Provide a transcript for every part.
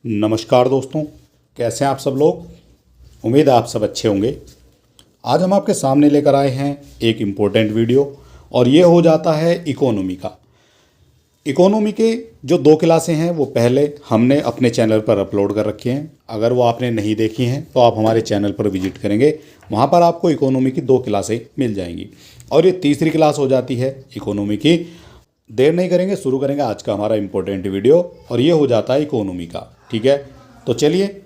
नमस्कार दोस्तों, कैसे हैं आप सब लोग। उम्मीद है आप सब अच्छे होंगे। आज हम आपके सामने लेकर आए हैं एक इम्पोर्टेंट वीडियो और ये हो जाता है इकोनॉमी का। इकोनॉमी के जो 2 क्लासें हैं वो पहले हमने अपने चैनल पर अपलोड कर रखी हैं। अगर वो आपने नहीं देखी हैं तो आप हमारे चैनल पर विजिट करेंगे, वहाँ पर आपको इकोनॉमी की 2 क्लासें मिल जाएंगी और ये तीसरी क्लास हो जाती है इकोनॉमी की। देर नहीं करेंगे, शुरू करेंगे आज का हमारा इम्पोर्टेंट वीडियो और ये हो जाता है इकोनॉमी का। ठीक है, तो चलिए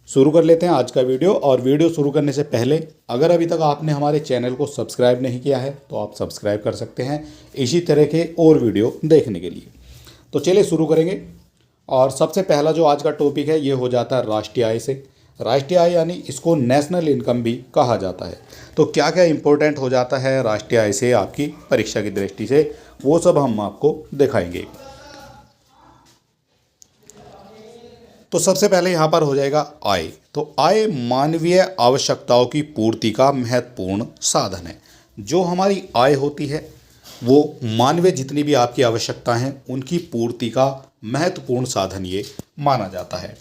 शुरू कर लेते हैं आज का वीडियो। और वीडियो शुरू करने से पहले अगर अभी तक आपने हमारे चैनल को सब्सक्राइब नहीं किया है तो आप सब्सक्राइब कर सकते हैं इसी तरह के और वीडियो देखने के लिए। तो चलिए शुरू करेंगे। और सबसे पहला जो आज का टॉपिक है ये हो जाता है राष्ट्रीय आय से। राष्ट्रीय आय यानी इसको नेशनल इनकम भी कहा जाता है। तो क्या क्या इंपॉर्टेंट हो जाता है राष्ट्रीय आय से आपकी परीक्षा की दृष्टि से, वो सब हम आपको दिखाएंगे। तो सबसे पहले यहाँ पर हो जाएगा आय। तो आय मानवीय आवश्यकताओं की पूर्ति का महत्वपूर्ण साधन है। जो हमारी आय होती है वो मानवीय जितनी भी आपकी आवश्यकता हैं उनकी पूर्ति का महत्वपूर्ण साधन ये माना जाता है।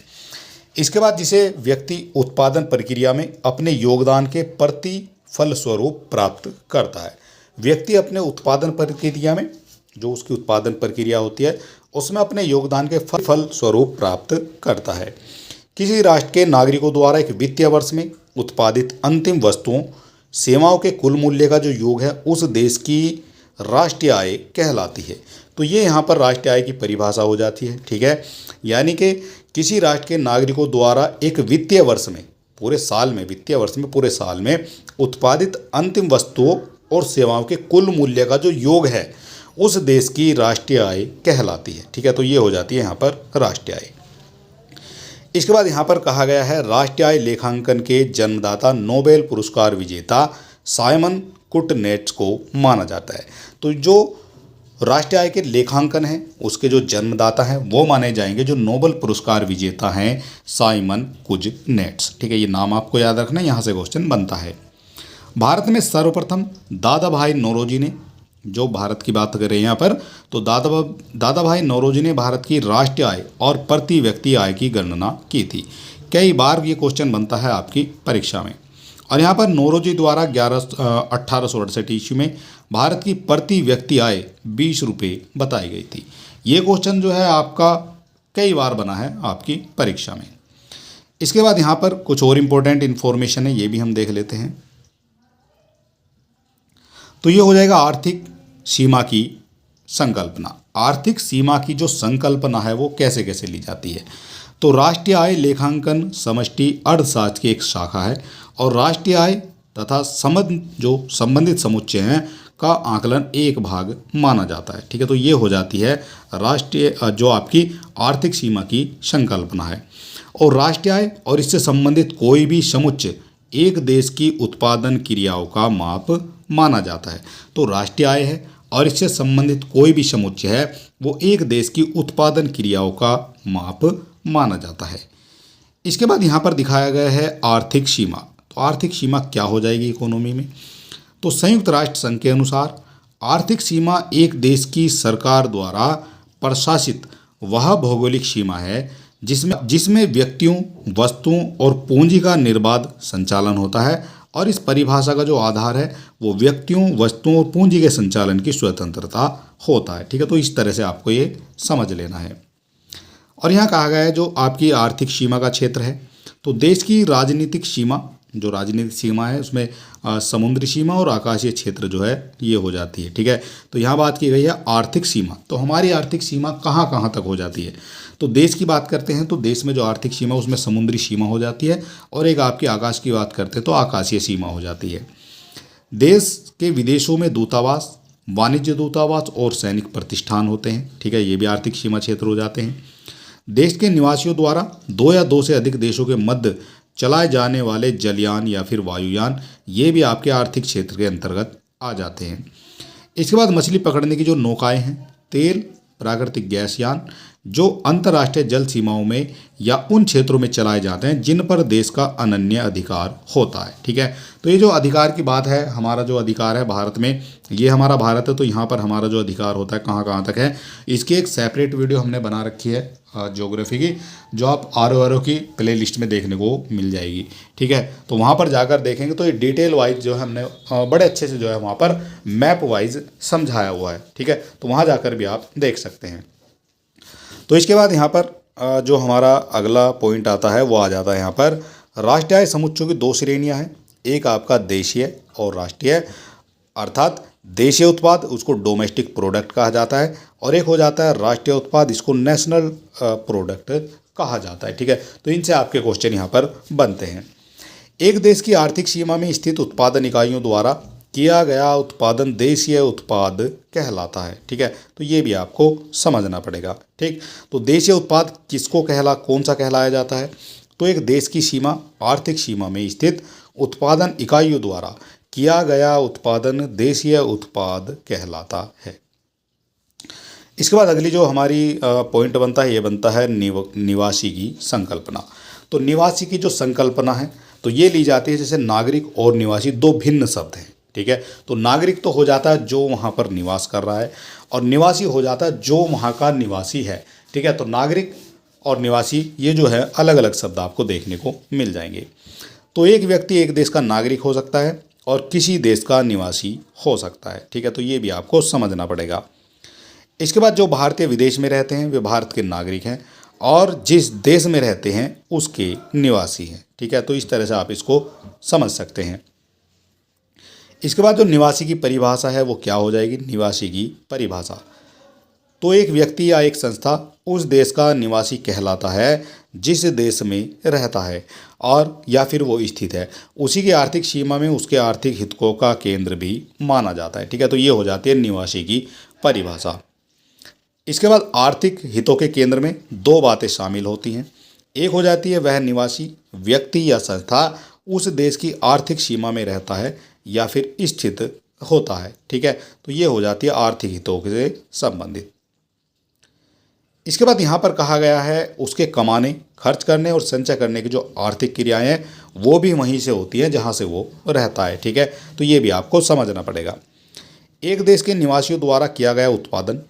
इसके बाद जिसे व्यक्ति उत्पादन प्रक्रिया में अपने योगदान के प्रतिफल स्वरूप प्राप्त करता है। व्यक्ति अपने उत्पादन प्रक्रिया में, जो उसकी उत्पादन प्रक्रिया होती है उसमें अपने योगदान के फल स्वरूप प्राप्त करता है। किसी राष्ट्र के नागरिकों द्वारा एक वित्तीय वर्ष में उत्पादित अंतिम वस्तुओं सेवाओं के कुल मूल्य का जो योग है उस देश की राष्ट्रीय आय कहलाती है। तो ये यहाँ पर राष्ट्रीय आय की परिभाषा हो जाती है। ठीक है, यानी कि किसी राष्ट्र के नागरिकों द्वारा एक वित्तीय वर्ष में, पूरे साल में, वित्तीय वर्ष में पूरे साल में उत्पादित अंतिम वस्तुओं और सेवाओं के कुल मूल्य का जो योग है उस देश की राष्ट्रीय आय कहलाती है। ठीक है, तो ये हो जाती है यहाँ पर राष्ट्रीय आय। इसके बाद यहाँ पर कहा गया है राष्ट्रीय आय लेखांकन के जन्मदाता नोबेल पुरस्कार विजेता साइमन कुटनेट्स को माना जाता है। तो जो राष्ट्रीय आय के लेखांकन है उसके जो जन्मदाता हैं वो माने जाएंगे जो नोबेल पुरस्कार विजेता हैं साइमन कुजनेट्स। ठीक है, ये नाम आपको याद रखना है, यहाँ से क्वेश्चन बनता है। भारत में सर्वप्रथम दादा भाई नौरोजी ने, जो भारत की बात करें यहाँ पर, तो दादा भाई नौरोजी ने भारत की राष्ट्रीय आय और प्रति व्यक्ति आय की गणना की थी। कई बार ये क्वेश्चन बनता है आपकी परीक्षा में। और यहाँ पर नौरोजी द्वारा 1868 ईस्वी में भारत की प्रति व्यक्ति आय 20 रुपये बताई गई थी। ये क्वेश्चन जो है आपका कई बार बना है आपकी परीक्षा में। इसके बाद यहाँ पर कुछ और इम्पोर्टेंट इन्फॉर्मेशन है, ये भी हम देख लेते हैं। तो ये हो जाएगा आर्थिक सीमा की संकल्पना। आर्थिक सीमा की जो संकल्पना है वो कैसे कैसे ली जाती है। तो राष्ट्रीय आय लेखांकन समष्टि अर्थशास्त्र की एक शाखा है और राष्ट्रीय आय तथा संबंधित समुच्चय हैं का आकलन एक भाग माना जाता है। ठीक है, तो ये हो जाती है राष्ट्रीय जो आपकी आर्थिक सीमा की संकल्पना है। और राष्ट्रीय आय और इससे संबंधित कोई भी समुच्चय एक देश की उत्पादन क्रियाओं का माप माना जाता है। तो राष्ट्रीय आय है और इससे संबंधित कोई भी समुच्चय है वो एक देश की उत्पादन क्रियाओं का माप माना जाता है। इसके बाद यहाँ पर दिखाया गया है आर्थिक सीमा। तो आर्थिक सीमा क्या हो जाएगी इकोनॉमी में। तो संयुक्त राष्ट्र संघ के अनुसार आर्थिक सीमा एक देश की सरकार द्वारा प्रशासित वह भौगोलिक सीमा है जिसमें व्यक्तियों, वस्तुओं और पूंजी का निर्बाध संचालन होता है। और इस परिभाषा का जो आधार है वो व्यक्तियों, वस्तुओं और पूंजी के संचालन की स्वतंत्रता होता है। ठीक है, तो इस तरह से आपको ये समझ लेना है। और यहाँ कहा गया है जो आपकी आर्थिक सीमा का क्षेत्र है, तो देश की राजनीतिक सीमा, जो राजनीतिक सीमा है उसमें समुद्री सीमा और आकाशीय क्षेत्र जो है ये हो जाती है। ठीक है, तो यहाँ बात की गई है आर्थिक सीमा। तो हमारी आर्थिक सीमा कहाँ कहाँ तक हो जाती है। तो देश की बात करते हैं तो देश में जो आर्थिक सीमा उसमें समुद्री सीमा हो जाती है और एक आपकी आकाश की बात करते हैं तो आकाशीय सीमा हो जाती है। देश के विदेशों में दूतावास, वाणिज्य दूतावास और सैनिक प्रतिष्ठान होते हैं। ठीक है, ये भी आर्थिक सीमा क्षेत्र हो जाते हैं। देश के निवासियों द्वारा 2 या 2 से अधिक देशों के मध्य चलाए जाने वाले जलयान या फिर वायुयान, ये भी आपके आर्थिक क्षेत्र के अंतर्गत आ जाते हैं। इसके बाद मछली पकड़ने की जो नौकाएं हैं, तेल, प्राकृतिक गैस यान, जो अंतर्राष्ट्रीय जल सीमाओं में या उन क्षेत्रों में चलाए जाते हैं जिन पर देश का अनन्य अधिकार होता है। ठीक है, तो ये जो अधिकार की बात है, हमारा जो अधिकार है भारत में, ये हमारा भारत है, तो यहाँ पर हमारा जो अधिकार होता है कहाँ कहाँ तक है, इसकी एक सेपरेट वीडियो हमने बना रखी है ज्योग्राफी की, जो आप आर की प्ले लिस्ट में देखने को मिल जाएगी। ठीक है, तो वहाँ पर जाकर देखेंगे तो ये डिटेल वाइज जो है हमने बड़े अच्छे से जो है वहाँ पर मैप वाइज समझाया हुआ है। ठीक है, तो वहाँ जाकर भी आप देख सकते हैं। तो इसके बाद यहाँ पर जो हमारा अगला पॉइंट आता है वो आ जाता है यहाँ पर राष्ट्रीय आय समुच्चयों की दो श्रेणियाँ हैं, एक आपका देशीय और राष्ट्रीय, अर्थात देशीय उत्पाद उसको डोमेस्टिक प्रोडक्ट कहा जाता है, और एक हो जाता है राष्ट्रीय उत्पाद, इसको नेशनल प्रोडक्ट कहा जाता है। ठीक है, तो इनसे आपके क्वेश्चन यहाँ पर बनते हैं। एक देश की आर्थिक सीमा में स्थित उत्पादन इकाइयों द्वारा किया गया उत्पादन देशीय उत्पाद कहलाता है। ठीक है, तो ये भी आपको समझना पड़ेगा। ठीक, तो देशीय उत्पाद किसको कौन सा कहलाया जाता है, तो एक देश की सीमा, आर्थिक सीमा में स्थित उत्पादन इकाइयों द्वारा किया गया उत्पादन देशीय उत्पाद कहलाता है। इसके बाद अगली जो हमारी पॉइंट बनता है, ये बनता है निवासी की संकल्पना। तो निवासी की जो संकल्पना है तो ये ली जाती है, जैसे नागरिक और निवासी दो भिन्न शब्द हैं। ठीक है, तो नागरिक तो हो जाता है जो वहाँ पर निवास कर रहा है, और निवासी हो जाता है जो वहाँ का निवासी है। ठीक है, तो नागरिक और निवासी ये जो है अलग अलग शब्द आपको देखने को मिल जाएंगे। तो एक व्यक्ति एक देश का नागरिक हो सकता है और किसी देश का निवासी हो सकता है। ठीक है, तो ये भी आपको समझना पड़ेगा। इसके बाद जो भारतीय विदेश में रहते हैं वे भारत के नागरिक हैं और जिस देश में रहते हैं उसके निवासी हैं। ठीक है, तो इस तरह से आप इसको समझ सकते हैं। इसके बाद जो निवासी की परिभाषा है वो क्या हो जाएगी, निवासी की परिभाषा, तो एक व्यक्ति या एक संस्था उस देश का निवासी कहलाता है जिस देश में रहता है और या फिर वो स्थित है, उसी की आर्थिक सीमा में उसके आर्थिक हितों का केंद्र भी माना जाता है। ठीक है, तो ये हो जाती है निवासी की परिभाषा। इसके बाद आर्थिक हितों के केंद्र में दो बातें शामिल होती हैं, एक हो जाती है वह निवासी व्यक्ति या संस्था उस देश की आर्थिक सीमा में रहता है या फिर स्थित होता है। ठीक है, तो ये हो जाती है आर्थिक हितों से संबंधित। इसके बाद यहाँ पर कहा गया है उसके कमाने, खर्च करने और संचय करने की जो आर्थिक क्रियाएं हैं वो भी वहीं से होती हैं जहाँ से वो रहता है। ठीक है, तो ये भी आपको समझना पड़ेगा। एक देश के निवासियों द्वारा किया गया उत्पादन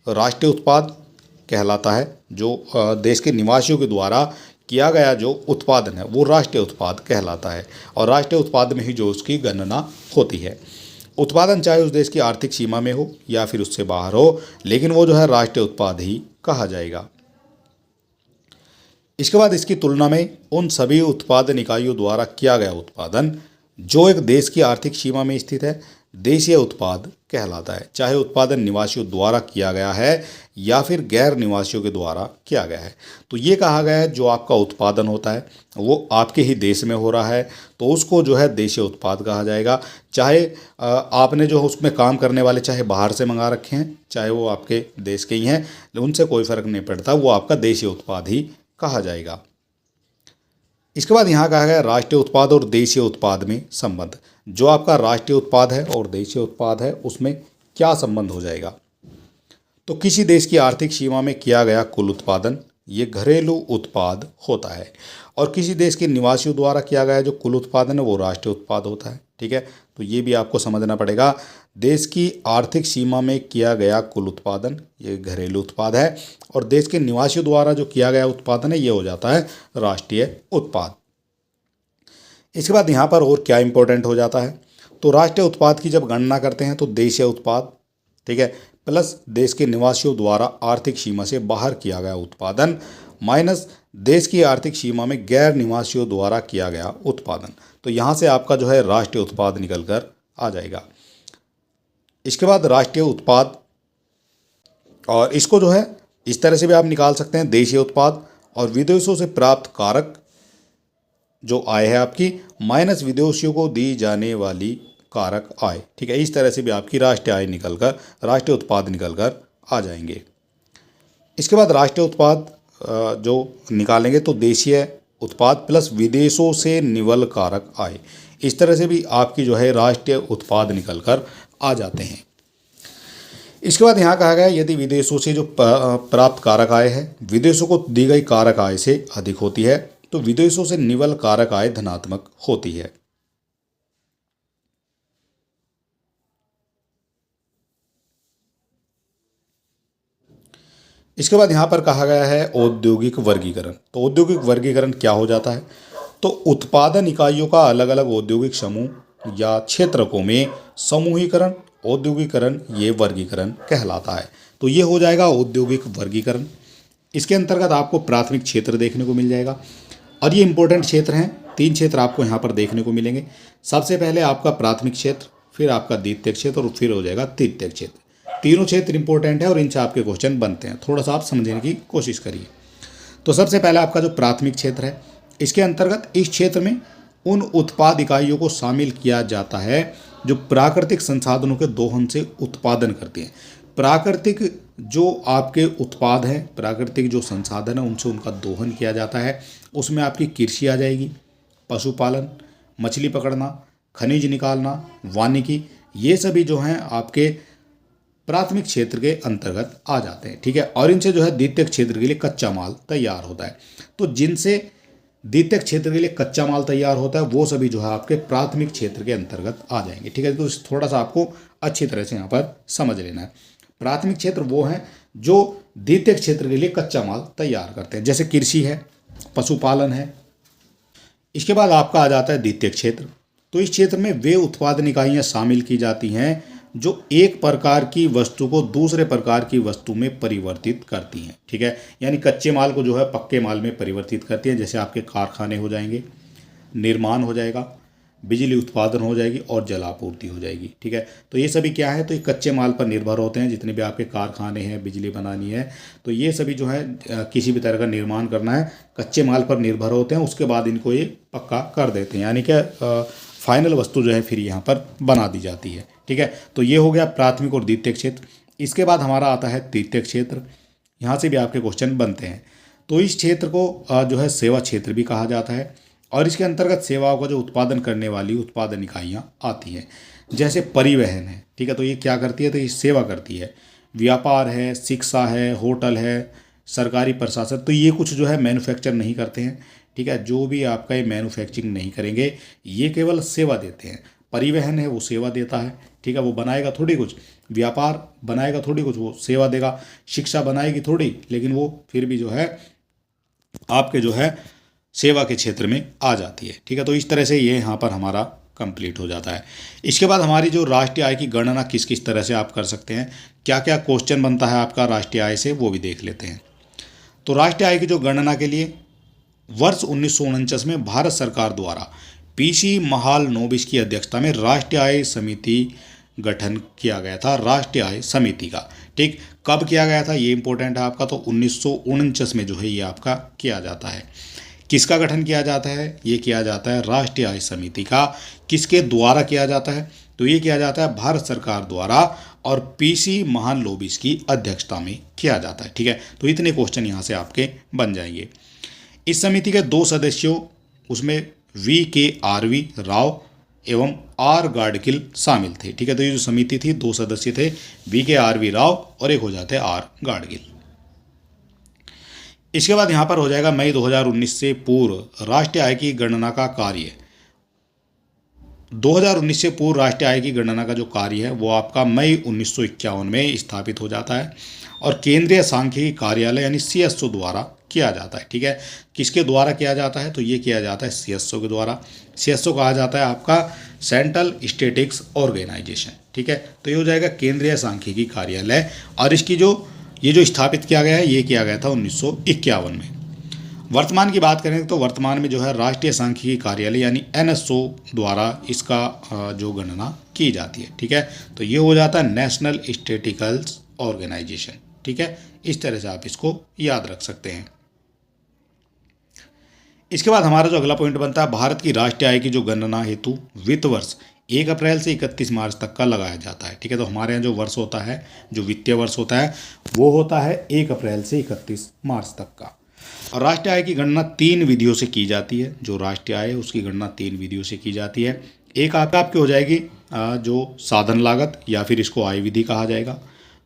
राष्ट्रीय उत्पाद कहलाता है, जो देश के निवासियों के द्वारा किया गया जो उत्पादन है वो राष्ट्रीय उत्पाद कहलाता है, और राष्ट्रीय उत्पाद में ही जो उसकी गणना होती है। उत्पादन चाहे उस देश की आर्थिक सीमा में हो या फिर उससे बाहर हो, लेकिन वो जो है राष्ट्रीय उत्पाद ही कहा जाएगा। इसके बाद इसकी तुलना में उन सभी उत्पादन इकाइयों द्वारा किया गया उत्पादन जो एक देश की आर्थिक सीमा में स्थित है देशीय उत्पाद कहलाता है, चाहे उत्पादन निवासियों द्वारा किया गया है या फिर गैर निवासियों के द्वारा किया गया है। तो ये कहा गया है जो आपका उत्पादन होता है वो आपके ही देश में हो रहा है तो उसको जो है देशीय उत्पाद कहा जाएगा, चाहे आपने जो उसमें काम करने वाले चाहे बाहर से मंगा रखे हैं चाहे वो आपके देश के ही हैं, उनसे कोई फर्क नहीं पड़ता, वो आपका देशीय उत्पाद ही कहा जाएगा। इसके बाद यहाँ कहा गया राष्ट्रीय उत्पाद और देशीय उत्पाद में संबंध, जो आपका राष्ट्रीय उत्पाद है और देशीय उत्पाद है उसमें क्या संबंध हो जाएगा। तो किसी देश की आर्थिक सीमा में किया गया कुल उत्पादन ये घरेलू उत्पाद होता है, और किसी देश के निवासियों द्वारा किया गया जो कुल उत्पादन है वो राष्ट्रीय उत्पाद होता है। ठीक है, तो ये भी आपको समझना पड़ेगा। देश की आर्थिक सीमा में किया गया कुल उत्पादन ये घरेलू उत्पाद है, और देश के निवासियों द्वारा जो किया गया उत्पादन है ये हो जाता है राष्ट्रीय उत्पाद। इसके बाद यहाँ पर और क्या इंपॉर्टेंट हो जाता है, तो राष्ट्रीय उत्पाद की जब गणना करते हैं तो देशीय उत्पाद, ठीक है, प्लस देश के निवासियों द्वारा आर्थिक सीमा से बाहर किया गया उत्पादन माइनस देश की आर्थिक सीमा में गैर निवासियों द्वारा किया गया उत्पादन, तो यहाँ से आपका जो है राष्ट्रीय उत्पाद निकल कर आ जाएगा। इसके बाद राष्ट्रीय उत्पाद, और इसको जो है इस तरह से भी आप निकाल सकते हैं, देशीय उत्पाद और विदेशों से प्राप्त कारक जो आय है आपकी माइनस विदेशियों को दी जाने वाली कारक आय। ठीक है, इस तरह से भी आपकी राष्ट्रीय आय निकलकर राष्ट्रीय उत्पाद निकलकर आ जाएंगे। इसके बाद राष्ट्रीय उत्पाद जो निकालेंगे तो देशीय उत्पाद प्लस विदेशों से निवल कारक आय, इस तरह से भी आपकी जो है राष्ट्रीय उत्पाद निकलकर आ जाते हैं। इसके बाद यहाँ कहा गया है, यदि विदेशों से जो प्राप्त कारक आय है विदेशों को दी गई कारक आय से अधिक होती है तो विदेशों से निवल कारक आय धनात्मक होती है। इसके बाद यहाँ पर कहा गया है औद्योगिक वर्गीकरण। तो औद्योगिक वर्गीकरण क्या हो जाता है, तो उत्पादन इकाइयों का अलग अलग औद्योगिक समूह या क्षेत्रकों में समूहीकरण, औद्योगिकरण, ये वर्गीकरण कहलाता है। तो ये हो जाएगा औद्योगिक वर्गीकरण। इसके अंतर्गत आपको प्राथमिक क्षेत्र देखने को मिल जाएगा और ये इंपॉर्टेंट क्षेत्र हैं। 3 क्षेत्र आपको यहाँ पर देखने को मिलेंगे। सबसे पहले आपका प्राथमिक क्षेत्र, फिर आपका द्वितीयक क्षेत्र और फिर हो जाएगा तृतीयक क्षेत्र। तीनों क्षेत्र इंपॉर्टेंट है और इनसे आपके क्वेश्चन बनते हैं। थोड़ा सा आप समझने की कोशिश करिए। तो सबसे पहले आपका जो प्राथमिक क्षेत्र है, इसके अंतर्गत इस क्षेत्र में उन उत्पाद इकाइयों को शामिल किया जाता है जो प्राकृतिक संसाधनों के दोहन से उत्पादन करती हैं। प्राकृतिक जो आपके उत्पाद हैं, प्राकृतिक जो संसाधन है उनसे उनका दोहन किया जाता है। उसमें आपकी कृषि आ जाएगी, पशुपालन, मछली पकड़ना, खनिज निकालना, वानिकी, ये सभी जो हैं आपके प्राथमिक क्षेत्र के अंतर्गत आ जाते हैं। ठीक है, और इनसे जो है द्वितीयक क्षेत्र के लिए कच्चा माल तैयार होता है। तो जिनसे द्वितीयक क्षेत्र के लिए कच्चा माल तैयार होता है वो सभी जो है आपके प्राथमिक क्षेत्र के अंतर्गत आ जाएंगे। ठीक है, तो थोड़ा सा आपको अच्छी तरह से यहाँ पर समझ लेना है। प्राथमिक क्षेत्र वो हैं जो द्वितीयक क्षेत्र के लिए कच्चा माल तैयार करते हैं, जैसे कृषि है, पशुपालन है। इसके बाद आपका आ जाता है द्वितीयक क्षेत्र। तो इस क्षेत्र में वे उत्पादन इकाइयाँ शामिल की जाती हैं जो एक प्रकार की वस्तु को दूसरे प्रकार की वस्तु में परिवर्तित करती हैं। ठीक है, यानी कच्चे माल को जो है पक्के माल में परिवर्तित करती हैं। जैसे आपके कारखाने हो जाएंगे, निर्माण हो जाएगा, बिजली उत्पादन हो जाएगी और जल आपूर्ति हो जाएगी। ठीक है, तो ये सभी क्या है, तो ये कच्चे माल पर निर्भर होते हैं। जितने भी आपके कारखाने हैं, बिजली बनानी है, तो ये सभी जो है किसी भी तरह का निर्माण करना है, कच्चे माल पर निर्भर होते हैं। उसके बाद इनको ये पक्का कर देते हैं, यानी कि फाइनल वस्तु जो है फिर यहाँ पर बना दी जाती है। ठीक है, तो ये हो गया प्राथमिक और द्वितीयक क्षेत्र। इसके बाद हमारा आता है तृतीयक क्षेत्र। यहाँ से भी आपके क्वेश्चन बनते हैं। तो इस क्षेत्र को जो है सेवा क्षेत्र भी कहा जाता है और इसके अंतर्गत सेवाओं का जो उत्पादन करने वाली उत्पादन इकाइयाँ आती हैं, जैसे परिवहन है। ठीक है, तो ये क्या करती है, तो ये सेवा करती है। व्यापार है, शिक्षा है, होटल है, सरकारी प्रशासन, तो ये कुछ जो है मैन्युफैक्चर नहीं करते हैं। ठीक है, जो भी आपका ये मैन्युफैक्चरिंग नहीं करेंगे, ये केवल सेवा देते हैं। परिवहन है वो सेवा देता है। ठीक है, वो बनाएगा थोड़ी कुछ, व्यापार बनाएगा थोड़ी कुछ, वो सेवा देगा। शिक्षा बनाएगी थोड़ी, लेकिन वो फिर भी जो है आपके जो है सेवा के क्षेत्र में आ जाती है। ठीक है, तो इस तरह से ये यहाँ पर हमारा कंप्लीट हो जाता है। इसके बाद हमारी जो राष्ट्रीय आय की गणना किस किस तरह से आप कर सकते हैं, क्या क्या क्वेश्चन बनता है आपका राष्ट्रीय आय से, वो भी देख लेते हैं। तो राष्ट्रीय आय की जो गणना के लिए वर्ष 1949 में भारत सरकार द्वारा पीसी महालनोबिस की अध्यक्षता में राष्ट्रीय आय समिति गठन किया गया था, राष्ट्रीय आय समिति का। ठीक, कब किया गया था ये इंपॉर्टेंट है आपका, तो 1949 में जो है ये आपका किया जाता है। किसका गठन किया जाता है, ये किया जाता है राष्ट्रीय आय समिति का। किसके द्वारा किया जाता है, तो ये किया जाता है भारत सरकार द्वारा और पीसी महालनोबिस की अध्यक्षता में किया जाता है। ठीक है, तो इतने क्वेश्चन यहाँ से आपके बन जाएंगे। इस समिति के 2 सदस्यों, उसमें VKRV राव एवं R गाडगिल शामिल थे। ठीक है, तो ये जो समिति थी 2 सदस्य थे, VKRV राव और एक हो जाते हैं R गाडगिल। इसके बाद यहाँ पर हो जाएगा मई 2019 से पूर्व राष्ट्रीय आय की गणना का कार्य। 2019 से पूर्व राष्ट्रीय आय की गणना का जो कार्य है वो आपका मई 1951 में स्थापित हो जाता है और केंद्रीय सांख्यिकी कार्यालय यानी CSO द्वारा किया जाता है। ठीक है, किसके द्वारा किया जाता है, तो ये किया जाता है CSO के द्वारा। CSO कहा जाता है आपका सेंट्रल स्टैटिस्टिक्स ऑर्गेनाइजेशन। ठीक है, तो ये हो जाएगा केंद्रीय सांख्यिकी कार्यालय और इसकी ये जो स्थापित किया गया है ये किया गया था 1951 में। वर्तमान की बात करें तो वर्तमान में जो है राष्ट्रीय सांख्यिकी कार्यालय यानी NSO द्वारा इसका जो गणना की जाती है। ठीक है, तो ये हो जाता है नेशनल स्टैटिस्टिकल ऑर्गेनाइजेशन। ठीक है, इस तरह से आप इसको याद रख सकते हैं। इसके बाद हमारा जो अगला पॉइंट बनता है, भारत की राष्ट्रीय आय की जो गणना हेतु वित्त वर्ष 1 अप्रैल से 31 मार्च तक का लगाया जाता है। ठीक है, तो हमारे यहाँ जो वर्ष होता है, जो वित्तीय वर्ष होता है वो होता है 1 अप्रैल से 31 मार्च तक का। और राष्ट्रीय आय की गणना 3 विधियों से की जाती है। जो राष्ट्रीय आय है उसकी गणना 3 विधियों से की जाती है। एक आपकी हो जाएगी जो साधन लागत या फिर इसको आय विधि कहा जाएगा।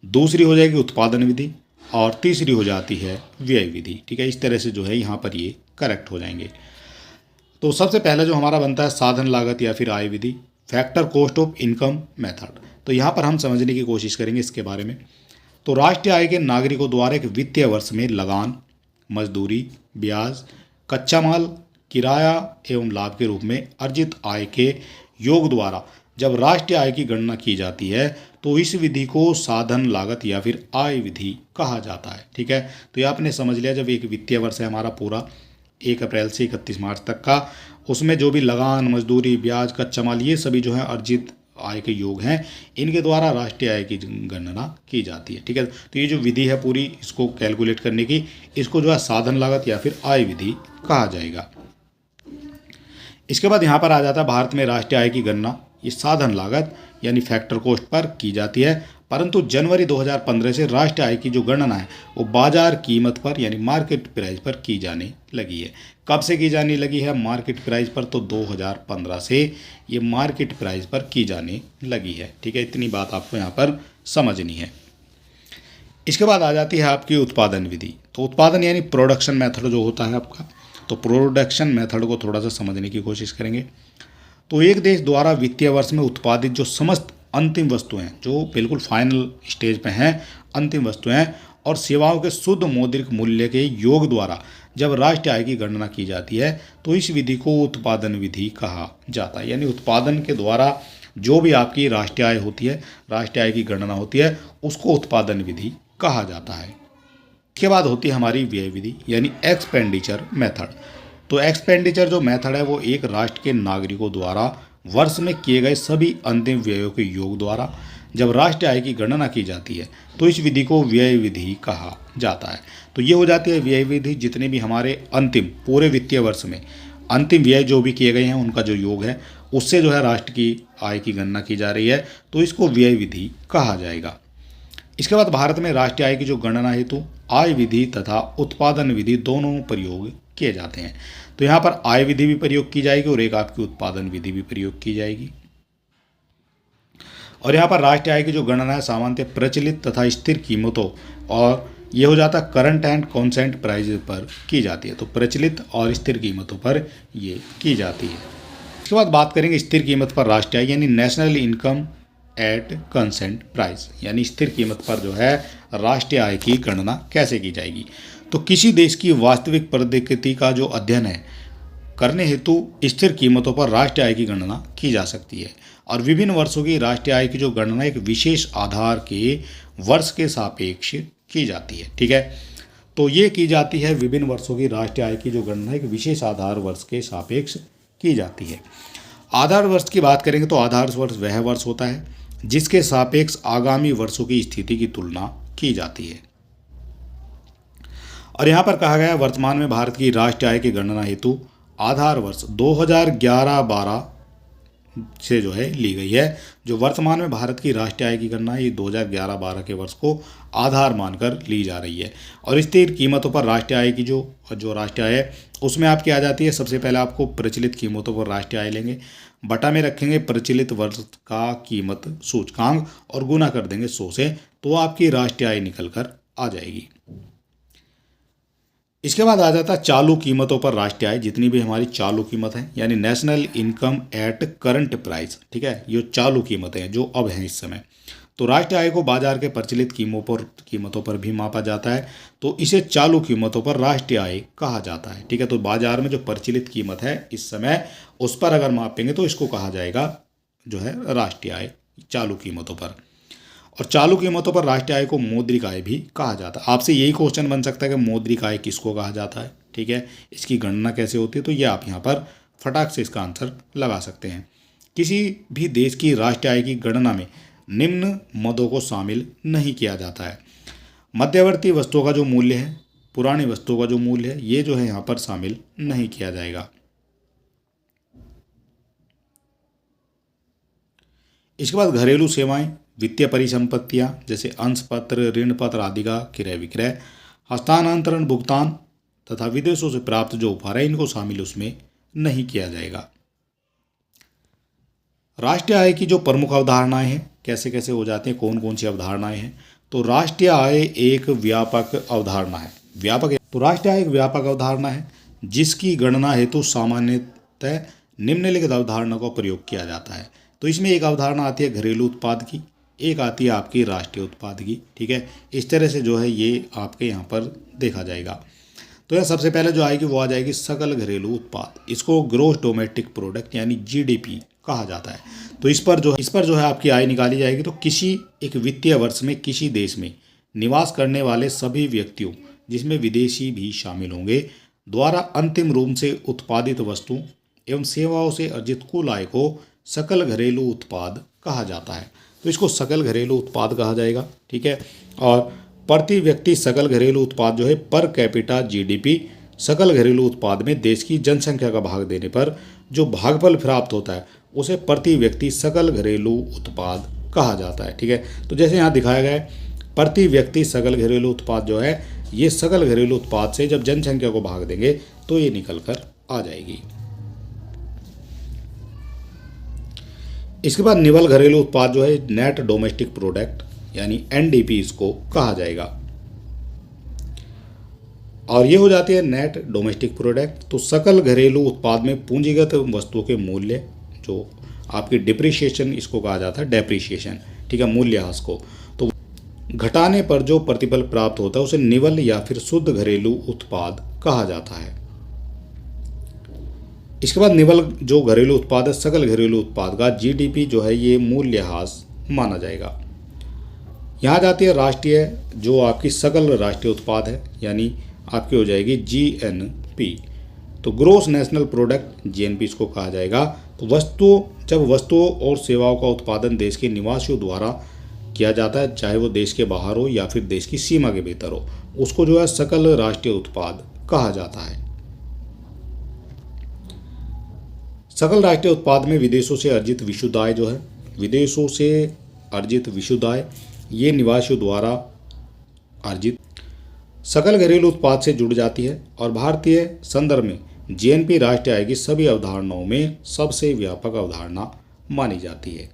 दूसरी हो जाएगी उत्पादन विधि और तीसरी हो जाती है व्यय विधि। ठीक है, इस तरह से जो है यहाँ पर ये करेक्ट हो जाएंगे। तो सबसे पहले जो हमारा बनता है साधन लागत या फिर आय विधि, factor cost of income method. तो यहाँ पर हम समझने की कोशिश करेंगे इसके बारे में। तो राष्ट्रीय आय के नागरिकों द्वारा एक वित्तीय वर्ष में लगान, मजदूरी, ब्याज, कच्चा माल, किराया एवं लाभ के रूप में अर्जित आय के योग द्वारा जब राष्ट्रीय आय की गणना की जाती है तो इस विधि को साधन लागत या फिर आय विधि कहा जाता है। ठीक है, तो ये आपने समझ लिया, जब एक वित्तीय वर्ष है हमारा पूरा 1 अप्रैल से 31 मार्च तक का, उसमें जो भी लगान, मजदूरी, ब्याज, कच्चा माल, ये सभी जो है अर्जित आय के योग हैं, इनके द्वारा राष्ट्रीय आय की गणना की जाती है। ठीक है, तो ये जो विधि है पूरी इसको कैलकुलेट करने की, इसको जो है साधन लागत या फिर आय विधि कहा जाएगा। इसके बाद यहाँ पर आ जाता है भारत में राष्ट्रीय आय की गणना ये साधन लागत यानी फैक्टर कॉस्ट पर की जाती है, परंतु जनवरी 2015 से राष्ट्रीय आय की जो गणना है वो बाजार कीमत पर यानी मार्केट प्राइस पर की जाने लगी है। कब से की जाने लगी है मार्केट प्राइस पर? तो 2015 से ये मार्केट प्राइस पर की जाने लगी है। ठीक है, इतनी बात आपको यहाँ पर समझनी है। इसके बाद आ जाती है आपकी उत्पादन विधि। तो उत्पादन यानी प्रोडक्शन मेथड जो होता है आपका, तो प्रोडक्शन मेथड को थोड़ा सा समझने की कोशिश करेंगे। तो एक देश द्वारा वित्तीय वर्ष में उत्पादित जो समस्त अंतिम वस्तुएं जो बिल्कुल फाइनल स्टेज पे हैं, अंतिम वस्तुएं और सेवाओं के शुद्ध मौद्रिक मूल्य के योग द्वारा जब राष्ट्रीय आय की गणना की जाती है तो इस विधि को उत्पादन विधि कहा जाता है। यानी उत्पादन के द्वारा जो भी आपकी राष्ट्रीय आय होती है, राष्ट्रीय आय की गणना होती है, उसको उत्पादन विधि कहा जाता है। इसके बाद होती है हमारी व्यय विधि यानी एक्सपेंडिचर मेथड। तो एक्सपेंडिचर जो मेथड है वो एक राष्ट्र के नागरिकों द्वारा वर्ष में किए गए सभी अंतिम व्ययों के योग द्वारा जब राष्ट्रीय आय की गणना की जाती है तो इस विधि को व्यय विधि कहा जाता है। तो ये हो जाती है व्यय विधि, जितने भी हमारे अंतिम पूरे वित्तीय वर्ष में अंतिम व्यय जो भी किए गए हैं उनका जो योग है उससे जो है राष्ट्र की आय की गणना की जा रही है, तो इसको व्यय विधि कहा जाएगा। इसके बाद भारत में राष्ट्रीय आय की जो गणना हेतु आय विधि तथा उत्पादन विधि दोनों प्रयोग किए जाते हैं। तो यहाँ पर आय विधि भी प्रयोग की जाएगी और एक आपकी उत्पादन विधि भी प्रयोग की जाएगी। और यहाँ पर राष्ट्रीय आय की जो गणना है सामान्यतः प्रचलित तथा स्थिर कीमतों और ये हो जाता है करंट एंड कॉन्स्टेंट प्राइस पर की जाती है। तो प्रचलित और स्थिर कीमतों पर ये की जाती है। इसके बाद बात करेंगे स्थिर कीमत पर राष्ट्रीय आय यानी national income eight consent price, यानी स्थिर कीमत पर जो है राष्ट्रीय आय की गणना कैसे की जाएगी। तो किसी देश की वास्तविक प्रगति का जो अध्ययन है करने हेतु स्थिर कीमतों पर राष्ट्रीय आय की गणना की जा सकती है और विभिन्न वर्षों की राष्ट्रीय आय की जो गणना एक विशेष आधार के वर्ष के सापेक्ष की जाती है। ठीक है, तो ये की जाती है विभिन्न वर्षों की राष्ट्रीय आय की जो गणना एक विशेष आधार वर्ष के सापेक्ष की जाती है। आधार वर्ष की बात करेंगे तो आधार वर्ष वह वर्ष होता है जिसके सापेक्ष आगामी वर्षों की स्थिति की तुलना की जाती है। और यहाँ पर कहा गया वर्तमान में भारत की राष्ट्रीय आय की गणना हेतु आधार वर्ष 2011-12 से जो है ली गई है। जो वर्तमान में भारत की राष्ट्रीय आय की गणना ये 2011-12 के वर्ष को आधार मानकर ली जा रही है। और स्थिर कीमतों पर राष्ट्रीय आय की जो राष्ट्रीय आय है उसमें आपकी आ जाती है, सबसे पहले आपको प्रचलित कीमतों पर राष्ट्रीय आय लेंगे, बटा में रखेंगे प्रचलित वर्ष का कीमत सूचकांक और गुना कर देंगे 100 से, तो आपकी राष्ट्रीय आय निकल कर आ जाएगी। इसके बाद आ जाता है चालू कीमतों पर राष्ट्रीय आय, जितनी भी हमारी चालू कीमत है यानी national income at current price. ठीक है, ये चालू कीमतें हैं जो अब हैं इस समय। तो राष्ट्रीय आय को बाजार के प्रचलित कीमतों पर भी मापा जाता है, तो इसे चालू कीमतों पर राष्ट्रीय आय कहा जाता है। ठीक है, तो बाजार में जो प्रचलित कीमत है इस समय उस पर अगर मापेंगे तो इसको कहा जाएगा जो है राष्ट्रीय आय चालू कीमतों पर। और चालू कीमतों पर राष्ट्रीय आय को मौद्रिक आय भी कहा जाता है। आपसे यही क्वेश्चन बन सकता है कि मौद्रिक आय किसको कहा जाता है। ठीक है, इसकी गणना कैसे होती है, तो ये आप यहाँ पर फटाक से इसका आंसर लगा सकते हैं। किसी भी देश की राष्ट्रीय आय की गणना में निम्न मदों को शामिल नहीं किया जाता है। मध्यवर्ती वस्तुओं का जो मूल्य है, पुरानी वस्तुओं का जो मूल्य है, ये जो है यहाँ पर शामिल नहीं किया जाएगा। इसके बाद घरेलू सेवाएं, वित्तीय परिसंपत्तियां जैसे अंश पत्र, ऋण पत्र आदि का क्रय विक्रय, हस्तांतरण, भुगतान तथा विदेशों से प्राप्त जो उपहार है इनको शामिल उसमें नहीं किया जाएगा। राष्ट्रीय आय की जो प्रमुख अवधारणाएं हैं कैसे कैसे हो जाती हैं, कौन कौन सी अवधारणाएं हैं, तो राष्ट्रीय आय एक व्यापक अवधारणा है। तो राष्ट्रीय आय एक व्यापक अवधारणा है जिसकी गणना हेतु सामान्यतः निम्नलिखित अवधारणा का प्रयोग किया जाता है। तो इसमें एक अवधारणा आती है घरेलू उत्पाद की, एक आती है आपकी राष्ट्रीय उत्पाद की। ठीक है, इस तरह से जो है ये आपके यहाँ पर देखा जाएगा। तो यह सबसे पहले जो आएगी वो आ जाएगी सकल घरेलू उत्पाद। इसको ग्रोस डोमेस्टिक प्रोडक्ट यानी जीडीपी कहा जाता है। तो इस पर जो है आपकी आय निकाली जाएगी। तो किसी एक वित्तीय वर्ष में किसी देश में निवास करने वाले सभी व्यक्तियों, जिसमें विदेशी भी शामिल होंगे, द्वारा अंतिम रूप से उत्पादित वस्तुओं एवं सेवाओं से अर्जित कुल आय को सकल घरेलू उत्पाद कहा जाता है। तो इसको सकल घरेलू उत्पाद कहा जाएगा। ठीक है, और प्रति व्यक्ति सकल घरेलू उत्पाद जो है पर कैपिटा जीडीपी, सकल घरेलू उत्पाद में देश की जनसंख्या का भाग देने पर जो भागफल प्राप्त होता है उसे प्रति व्यक्ति सकल घरेलू उत्पाद कहा जाता है। ठीक है, तो जैसे यहाँ दिखाया गया है प्रति व्यक्ति सकल घरेलू उत्पाद जो है ये सकल घरेलू उत्पाद से जब जनसंख्या को भाग देंगे तो ये निकल कर आ जाएगी। इसके बाद निवल घरेलू उत्पाद जो है नेट डोमेस्टिक प्रोडक्ट यानी एनडीपी इसको कहा जाएगा, और ये हो जाती है नेट डोमेस्टिक प्रोडक्ट। तो सकल घरेलू उत्पाद में पूंजीगत वस्तुओं के मूल्य जो आपकी डिप्रिशिएशन इसको कहा जाता है, डेप्रिशिएशन। ठीक है, मूल्यह्रास को तो घटाने पर जो प्रतिफल प्राप्त होता है उसे निवल या फिर शुद्ध घरेलू उत्पाद कहा जाता है। इसके बाद निवल जो घरेलू उत्पाद है सकल घरेलू उत्पाद का जीडीपी जो है ये मूल्यह्रास माना जाएगा। यहाँ जाती है राष्ट्रीय जो आपकी सकल राष्ट्रीय उत्पाद है यानी आपकी हो जाएगी जीएनपी। तो ग्रोस नेशनल प्रोडक्ट जीएनपी इसको कहा जाएगा। तो जब वस्तुओं और सेवाओं का उत्पादन देश के निवासियों द्वारा किया जाता है, चाहे वो देश के बाहर हो या फिर देश की सीमा के भीतर हो, उसको जो है सकल राष्ट्रीय उत्पाद कहा जाता है। सकल राष्ट्रीय उत्पाद में विदेशों से अर्जित विशुद्ध आय जो है, विदेशों से अर्जित विशुद्ध आय ये निवासियों द्वारा अर्जित सकल घरेलू उत्पाद से जुड़ जाती है और भारतीय संदर्भ में जीएनपी राष्ट्रीय आय की सभी अवधारणाओं में सबसे व्यापक अवधारणा मानी जाती है।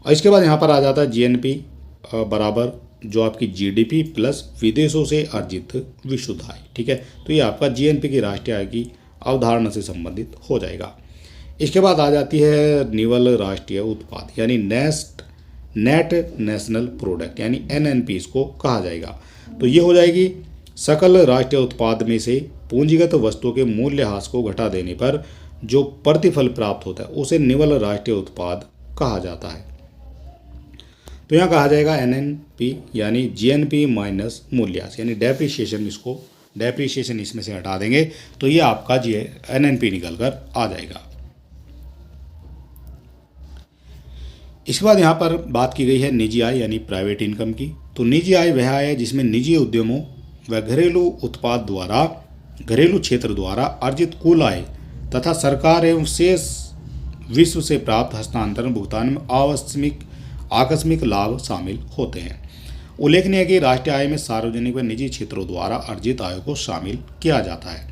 और इसके बाद यहाँ पर आ जाता है जीएनपी बराबर जो आपकी जीडीपी प्लस विदेशों से अर्जित विशुद्ध आय। ठीक है, तो ये आपका जीएनपी की राष्ट्रीय आय की अवधारणा से संबंधित हो जाएगा। इसके बाद आ जाती है निवल राष्ट्रीय उत्पाद यानी नेट नेशनल प्रोडक्ट यानी एनएनपी इसको कहा जाएगा। तो ये हो जाएगी सकल राष्ट्रीय उत्पाद में से पूंजीगत वस्तुओं के मूल्यह्रास को घटा देने पर जो प्रतिफल प्राप्त होता है उसे निवल राष्ट्रीय उत्पाद कहा जाता है। तो यहाँ कहा जाएगा एनएनपी यानी जीएनपी माइनस मूल्यह्रास यानी डेप्रिशिएशन इसमें से हटा देंगे तो ये आपका एनएनपी निकल कर आ जाएगा। इसके बाद यहाँ पर बात की गई है निजी आय यानी प्राइवेट इनकम की। तो निजी आय वह आय है जिसमें निजी उद्यमों व घरेलू क्षेत्र द्वारा अर्जित कुल आय तथा सरकार एवं शेष विश्व से प्राप्त हस्तांतरण भुगतान में आकस्मिक लाभ शामिल होते हैं। उल्लेखनीय है कि राष्ट्रीय आय में सार्वजनिक व निजी क्षेत्रों द्वारा अर्जित आय को शामिल किया जाता है,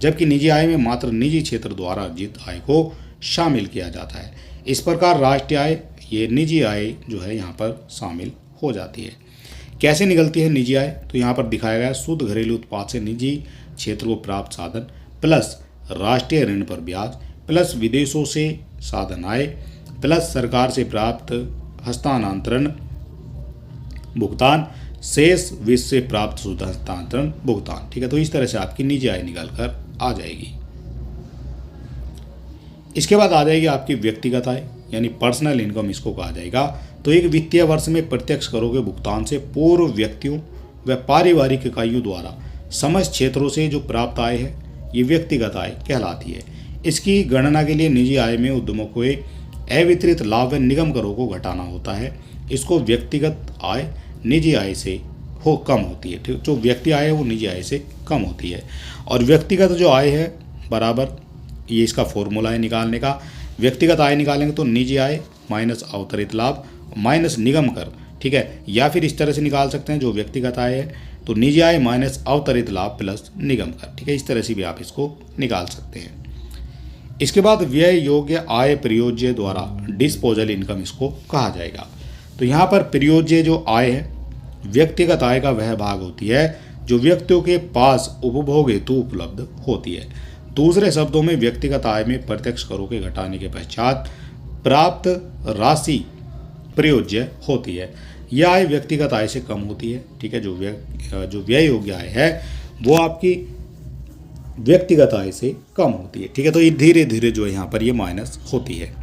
जबकि निजी आय में मात्र निजी क्षेत्र द्वारा अर्जित आय को शामिल किया जाता है। इस प्रकार राष्ट्रीय आय ये निजी आय जो है यहाँ पर शामिल हो जाती है। कैसे निकलती है निजी आय? तो यहाँ पर दिखाया गया शुद्ध घरेलू उत्पाद से निजी क्षेत्र को प्राप्त साधन प्लस राष्ट्रीय ऋण पर ब्याज प्लस विदेशों से साधन आय प्लस सरकार से प्राप्त हस्तांतरण भुगतान शेष विश्व से प्राप्त शुद्ध हस्तांतरण भुगतान। ठीक है, तो इस तरह से आपकी निजी आय निकल कर आ जाएगी। इसके बाद आ जाएगी आपकी व्यक्तिगत आय यानी पर्सनल इनकम इसको कहा जाएगा। तो एक वित्तीय वर्ष में प्रत्यक्ष करों के भुगतान से पूर्व व्यक्तियों व पारिवारिक इकाइयों द्वारा समस्त क्षेत्रों से जो प्राप्त आय है ये व्यक्तिगत आय कहलाती है। इसकी गणना के लिए निजी आय में उद्यमों को अवितरित लाभ व निगम करों को घटाना होता है। इसको व्यक्तिगत आय निजी आय से कम होती है। ठीक, जो व्यक्ति आय है वो निजी आय से कम होती है। और व्यक्तिगत जो आय है बराबर ये इसका फॉर्मूला है निकालने का। व्यक्तिगत आय निकालेंगे तो निजी आय माइनस अवतरित लाभ माइनस निगम कर। ठीक है, या फिर इस तरह से निकाल सकते हैं जो व्यक्तिगत आय है तो निजी आय माइनस अवतरित लाभ प्लस निगम कर। ठीक है, इस तरह से भी आप इसको निकाल सकते हैं। इसके बाद व्यय योग्य आय प्रयोज्य द्वारा डिस्पोजल इनकम इसको कहा जाएगा। तो यहाँ पर प्रयोज्य जो आय है, व्यक्तिगत आय का वह भाग होती है जो व्यक्तियों के पास उपभोग हेतु उपलब्ध होती है। दूसरे शब्दों में व्यक्तिगत आय में प्रत्यक्ष करों के घटाने के पश्चात प्राप्त राशि प्रयोज्य होती है। यह आय व्यक्तिगत आय से कम होती है। ठीक है, जो व्यय योग्य आय है वो आपकी व्यक्तिगत आय से कम होती है। ठीक है, तो ये धीरे धीरे जो है यहाँ पर ये माइनस होती है।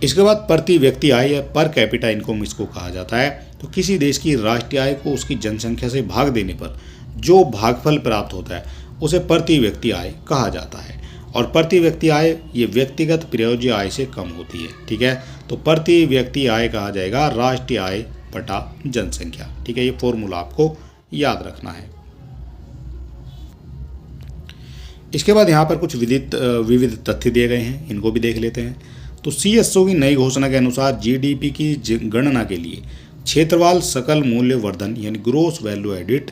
इसके बाद प्रति व्यक्ति आय या पर कैपिटा इनकम इसको कहा जाता है। तो किसी देश की राष्ट्रीय आय को उसकी जनसंख्या से भाग देने पर जो भागफल प्राप्त होता है उसे प्रति व्यक्ति आय कहा जाता है। और प्रति व्यक्ति आय ये व्यक्तिगत प्रयोज्य आय से कम होती है। ठीक है, तो प्रति व्यक्ति आय कहा जाएगा राष्ट्रीय आय बटा जनसंख्या। ठीक है, ये फॉर्मूला आपको याद रखना है। इसके बाद यहाँ पर कुछ विविध तथ्य दिए गए हैं, इनको भी देख लेते हैं। तो CSO की नई घोषणा के अनुसार GDP की गणना के लिए क्षेत्रवाल सकल मूल्य वर्धन यानी ग्रोस वैल्यू एडिट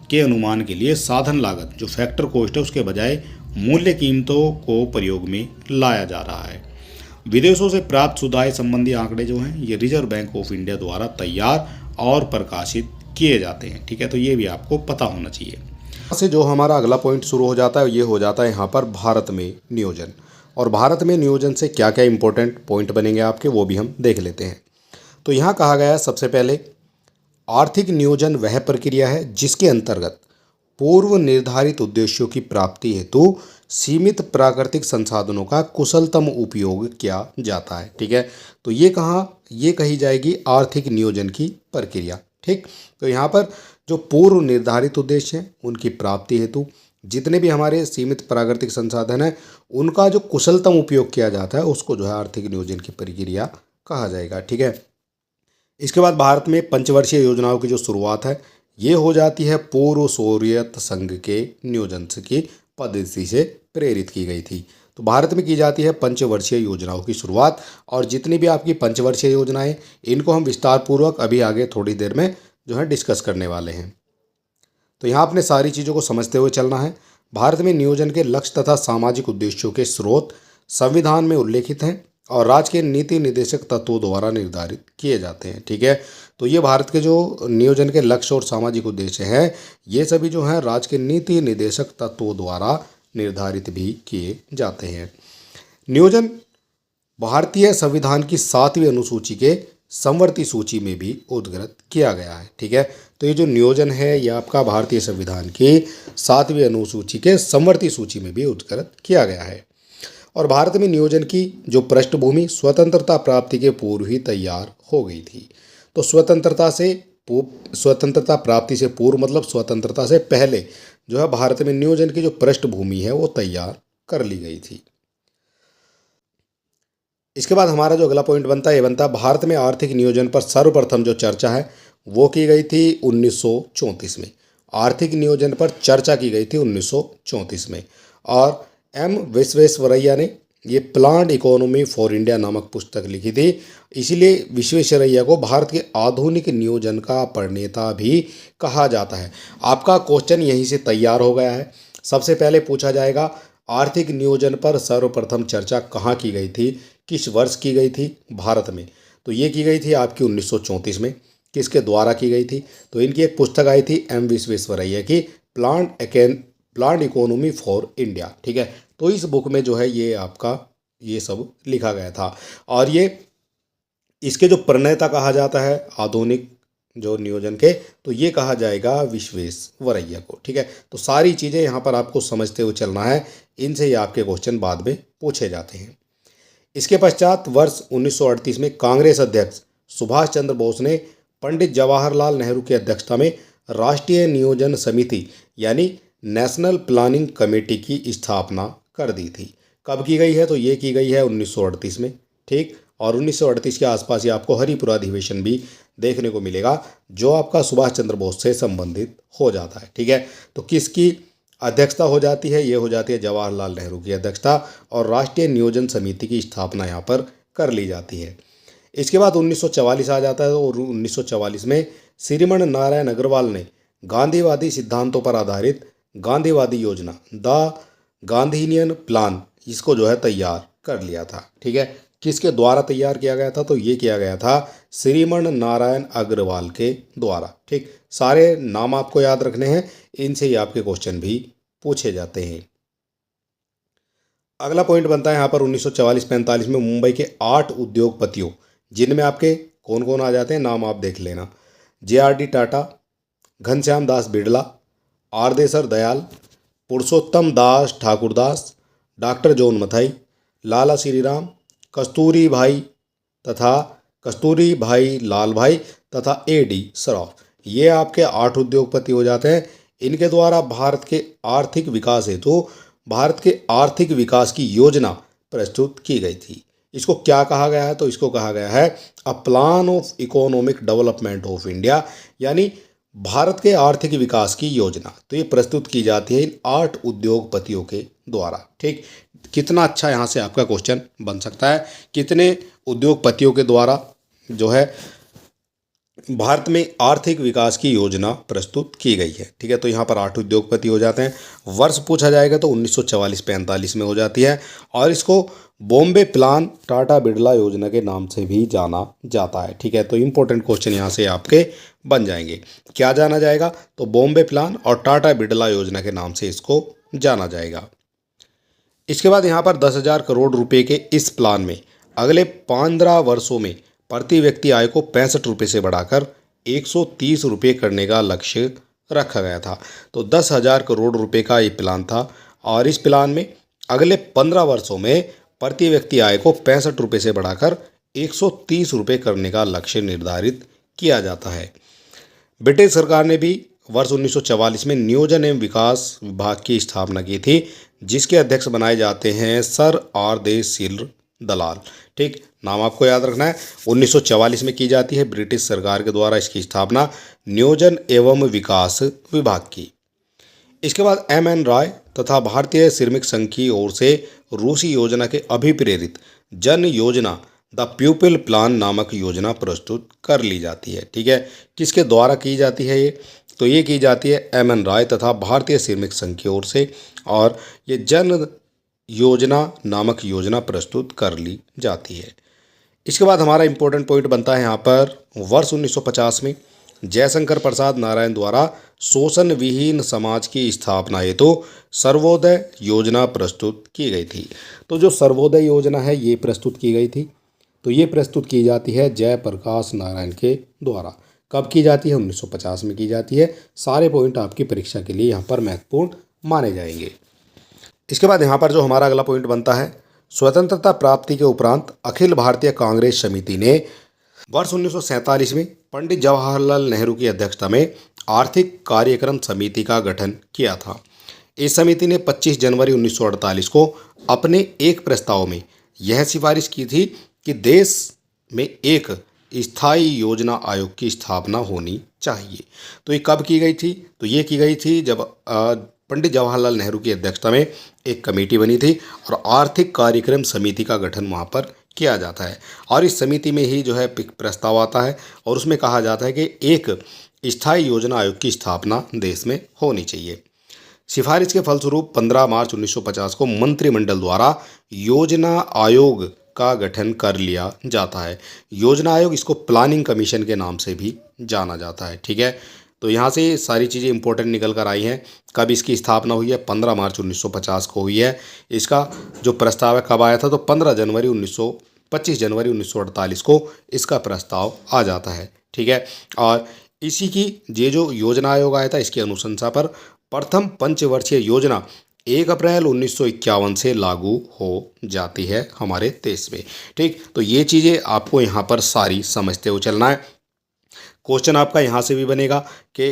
के अनुमान के लिए साधन लागत जो फैक्टर कॉस्ट है उसके बजाय मूल्य कीमतों को प्रयोग में लाया जा रहा है। विदेशों से प्राप्त सुधार संबंधी आंकड़े जो हैं ये रिजर्व बैंक ऑफ इंडिया द्वारा तैयार और प्रकाशित किए जाते हैं। ठीक है, तो ये भी आपको पता होना चाहिए। यहाँ से जो हमारा अगला पॉइंट शुरू हो जाता है ये हो जाता है यहाँ पर भारत में नियोजन। और भारत में नियोजन से क्या क्या इंपॉर्टेंट पॉइंट बनेंगे आपके वो भी हम देख लेते हैं। तो यहाँ कहा गया है सबसे पहले आर्थिक नियोजन वह प्रक्रिया है जिसके अंतर्गत पूर्व निर्धारित उद्देश्यों की प्राप्ति हेतु सीमित प्राकृतिक संसाधनों का कुशलतम उपयोग किया जाता है। ठीक है, तो ये कही जाएगी आर्थिक नियोजन की प्रक्रिया। ठीक, तो यहाँ पर जो पूर्व निर्धारित उद्देश्य हैं उनकी प्राप्ति हेतु जितने भी हमारे सीमित प्राकृतिक संसाधन हैं उनका जो कुशलतम उपयोग किया जाता है उसको जो है आर्थिक नियोजन की प्रक्रिया कहा जाएगा। ठीक है, इसके बाद भारत में पंचवर्षीय योजनाओं की जो शुरुआत है ये हो जाती है पूर्व सोवियत संघ के नियोजन की पद्धति से प्रेरित की गई थी। तो भारत में की जाती है पंचवर्षीय योजनाओं की शुरुआत, और जितनी भी आपकी पंचवर्षीय योजनाएं इनको हम विस्तार पूर्वक अभी आगे थोड़ी देर में जो है डिस्कस करने वाले हैं। तो यहाँ अपने सारी चीज़ों को समझते हुए चलना है। भारत में नियोजन के लक्ष्य तथा सामाजिक उद्देश्यों के स्रोत संविधान में उल्लेखित हैं और राज्य के नीति निर्देशक तत्वों द्वारा निर्धारित किए जाते हैं। ठीक है, तो ये भारत के जो नियोजन के लक्ष्य और सामाजिक उद्देश्य हैं ये सभी जो हैं राज्य के नीति निर्देशक तत्वों द्वारा निर्धारित भी किए जाते हैं। नियोजन भारतीय संविधान की 7वीं अनुसूची के समवर्ती सूची में भी उद्धृत किया गया है। ठीक है, तो ये जो नियोजन है ये आपका भारतीय संविधान की 7वीं अनुसूची के समवर्ती सूची में भी उद्धृत किया गया है। और भारत में नियोजन की जो पृष्ठभूमि स्वतंत्रता प्राप्ति के पूर्व ही तैयार हो गई थी। तो स्वतंत्रता प्राप्ति से पूर्व मतलब स्वतंत्रता से पहले जो है भारत में नियोजन की जो पृष्ठभूमि है वो तैयार कर ली गई थी। इसके बाद हमारा जो अगला पॉइंट बनता है ये बनता है भारत में आर्थिक नियोजन पर सर्वप्रथम जो चर्चा है वो की गई थी 1934 में। आर्थिक नियोजन पर चर्चा की गई थी 1934 में, और M विश्वेश्वरैया ने ये प्लान्ड इकोनॉमी फॉर इंडिया नामक पुस्तक लिखी थी। इसीलिए विश्वेश्वरैया को भारत के आधुनिक नियोजन का प्रणेता भी कहा जाता है। आपका क्वेश्चन यहीं से तैयार हो गया है। सबसे पहले पूछा जाएगा आर्थिक नियोजन पर सर्वप्रथम चर्चा कहाँ की गई थी, किस वर्ष की गई थी भारत में। तो ये की गई थी आपकी 1934 में। किसके द्वारा की गई थी, तो इनकी एक पुस्तक आई थी M विश्वेश्वरैया की प्लान्ड इकोनॉमी फॉर इंडिया। ठीक है, तो इस बुक में जो है ये आपका ये सब लिखा गया था, और ये इसके जो प्रणेता कहा जाता है आधुनिक जो नियोजन के, तो ये कहा जाएगा विश्वेश्वरैया को। ठीक है, तो सारी चीज़ें यहाँ पर आपको समझते हुए चलना है, इनसे ही आपके क्वेश्चन बाद में पूछे जाते हैं। इसके पश्चात वर्ष 1938 में कांग्रेस अध्यक्ष सुभाष चंद्र बोस ने पंडित जवाहरलाल नेहरू की अध्यक्षता में राष्ट्रीय नियोजन समिति यानी नेशनल प्लानिंग कमेटी की स्थापना कर दी थी। कब की गई है, तो ये की गई है 1938 में। ठीक, और 1938 के आसपास ये आपको हरिपुरा अधिवेशन भी देखने को मिलेगा जो आपका सुभाष चंद्र बोस से संबंधित हो जाता है। ठीक है, तो किसकी अध्यक्षता हो जाती है, ये हो जाती है जवाहरलाल नेहरू की अध्यक्षता, और राष्ट्रीय नियोजन समिति की स्थापना यहाँ पर कर ली जाती है। इसके बाद 1944 आ जाता है, और 1944 में श्रीमन नारायण अग्रवाल ने गांधीवादी सिद्धांतों पर आधारित गांधीवादी योजना द गांधीनियन प्लान इसको जो है तैयार कर लिया था। ठीक है, किसके द्वारा तैयार किया गया था? तो ये किया गया था श्रीमन नारायण अग्रवाल के द्वारा। ठीक, सारे नाम आपको याद रखने हैं, इनसे ही आपके क्वेश्चन भी पूछे जाते हैं। अगला पॉइंट बनता है यहाँ पर 1944-45 में मुंबई के 8 उद्योगपतियों, जिनमें आपके कौन कौन आ जाते हैं नाम आप देख लेना। JRD टाटा, घनश्याम दास बिड़ला, आरदेसर दयाल, पुरुषोत्तम दास ठाकुरदास, डॉक्टर जॉन मथाई, लाला श्रीराम, कस्तूरी भाई तथा कस्तूरी भाई लाल भाई तथा AD श्रॉफ। ये आपके 8 उद्योगपति हो जाते हैं। इनके द्वारा भारत के आर्थिक विकास हेतु भारत के आर्थिक विकास की योजना प्रस्तुत की गई थी। इसको क्या कहा गया है? तो इसको कहा गया है a plan of economic development of India, यानी भारत के आर्थिक विकास की योजना। तो ये प्रस्तुत की जाती है इन 8 उद्योगपतियों के द्वारा। ठीक, कितना अच्छा यहाँ से आपका क्वेश्चन बन सकता है, कितने उद्योगपतियों के द्वारा जो है भारत में आर्थिक विकास की योजना प्रस्तुत की गई है। ठीक है, तो यहाँ पर 8 उद्योगपति हो जाते हैं। वर्ष पूछा जाएगा तो 1944-45 में हो जाती है, और इसको बॉम्बे प्लान टाटा बिड़ला योजना के नाम से भी जाना जाता है। ठीक है, तो इम्पोर्टेंट क्वेश्चन यहाँ से आपके बन जाएंगे। क्या जाना जाएगा? तो बॉम्बे प्लान और टाटा बिड़ला योजना के नाम से इसको जाना जाएगा। इसके बाद यहाँ पर 10,000 करोड़ रुपए के इस प्लान में अगले 15 वर्षों में प्रति व्यक्ति आय को 65 रुपये से बढ़ाकर 130 रुपये करने का लक्ष्य रखा गया था। तो 10,000 करोड़ रुपए का ये प्लान था, और इस प्लान में अगले 15 वर्षों में प्रति व्यक्ति आय को 65 रुपये से बढ़ाकर 130 रुपये करने का लक्ष्य निर्धारित किया जाता है। ब्रिटिश सरकार ने भी वर्ष 1944 में नियोजन एवं विकास विभाग की स्थापना की थी, जिसके अध्यक्ष बनाए जाते हैं सर RD दलाल। ठीक, नाम आपको याद रखना है। 1944 में की जाती है ब्रिटिश सरकार के द्वारा इसकी स्थापना नियोजन एवं विकास विभाग की। इसके बाद MN राय तथा भारतीय श्रमिक संघ की ओर से रूसी योजना के अभिप्रेरित जन योजना द प्यूपिल प्लान नामक योजना प्रस्तुत कर ली जाती है। ठीक है, किसके द्वारा की जाती है ये? तो ये की जाती है MN राय तथा भारतीय श्रमिक संघ की ओर से, और ये जन योजना नामक योजना प्रस्तुत कर ली जाती है। इसके बाद हमारा इंपॉर्टेंट पॉइंट बनता है यहाँ पर वर्ष 1950 में जयशंकर प्रसाद नारायण द्वारा शोषण विहीन समाज की स्थापना हेतु सर्वोदय योजना प्रस्तुत की गई थी। तो जो सर्वोदय योजना है ये प्रस्तुत की गई थी, तो ये प्रस्तुत की जाती है जयप्रकाश नारायण के द्वारा। कब की जाती है? 1950 में की जाती है। सारे पॉइंट आपकी परीक्षा के लिए यहाँ पर महत्वपूर्ण माने जाएंगे। इसके बाद यहाँ पर जो हमारा अगला पॉइंट बनता है, स्वतंत्रता प्राप्ति के उपरांत अखिल भारतीय कांग्रेस समिति ने वर्ष 1947 में पंडित जवाहरलाल नेहरू की अध्यक्षता में आर्थिक कार्यक्रम समिति का गठन किया था। इस समिति ने 25 जनवरी 1948 को अपने एक प्रस्ताव में यह सिफारिश की थी कि देश में एक स्थायी योजना आयोग की स्थापना होनी चाहिए। तो ये कब की गई थी? तो ये की गई थी जब पंडित जवाहरलाल नेहरू की अध्यक्षता में एक कमेटी बनी थी और आर्थिक कार्यक्रम समिति का गठन वहाँ पर किया जाता है, और इस समिति में ही जो है प्रस्ताव आता है और उसमें कहा जाता है कि एक स्थायी योजना आयोग की स्थापना देश में होनी चाहिए। सिफारिश के फलस्वरूप 15 मार्च 1950 को मंत्रिमंडल द्वारा योजना आयोग का गठन कर लिया जाता है। योजना आयोग, इसको प्लानिंग कमीशन के नाम से भी जाना जाता है। ठीक है, तो यहाँ से सारी चीज़ें इंपॉर्टेंट निकल कर आई हैं। कब इसकी स्थापना हुई है? 15 मार्च 1950 को हुई है। इसका जो प्रस्ताव है कब आया था? तो 25 जनवरी 1948 को इसका प्रस्ताव आ जाता है। ठीक है, और इसी की ये जो योजना आयोग आया था इसकी अनुशंसा पर प्रथम पंचवर्षीय योजना 1 अप्रैल 1951 से लागू हो जाती है हमारे देश में। ठीक, तो ये चीज़ें आपको यहाँ पर सारी समझते हुए चलना है। क्वेश्चन आपका यहाँ से भी बनेगा कि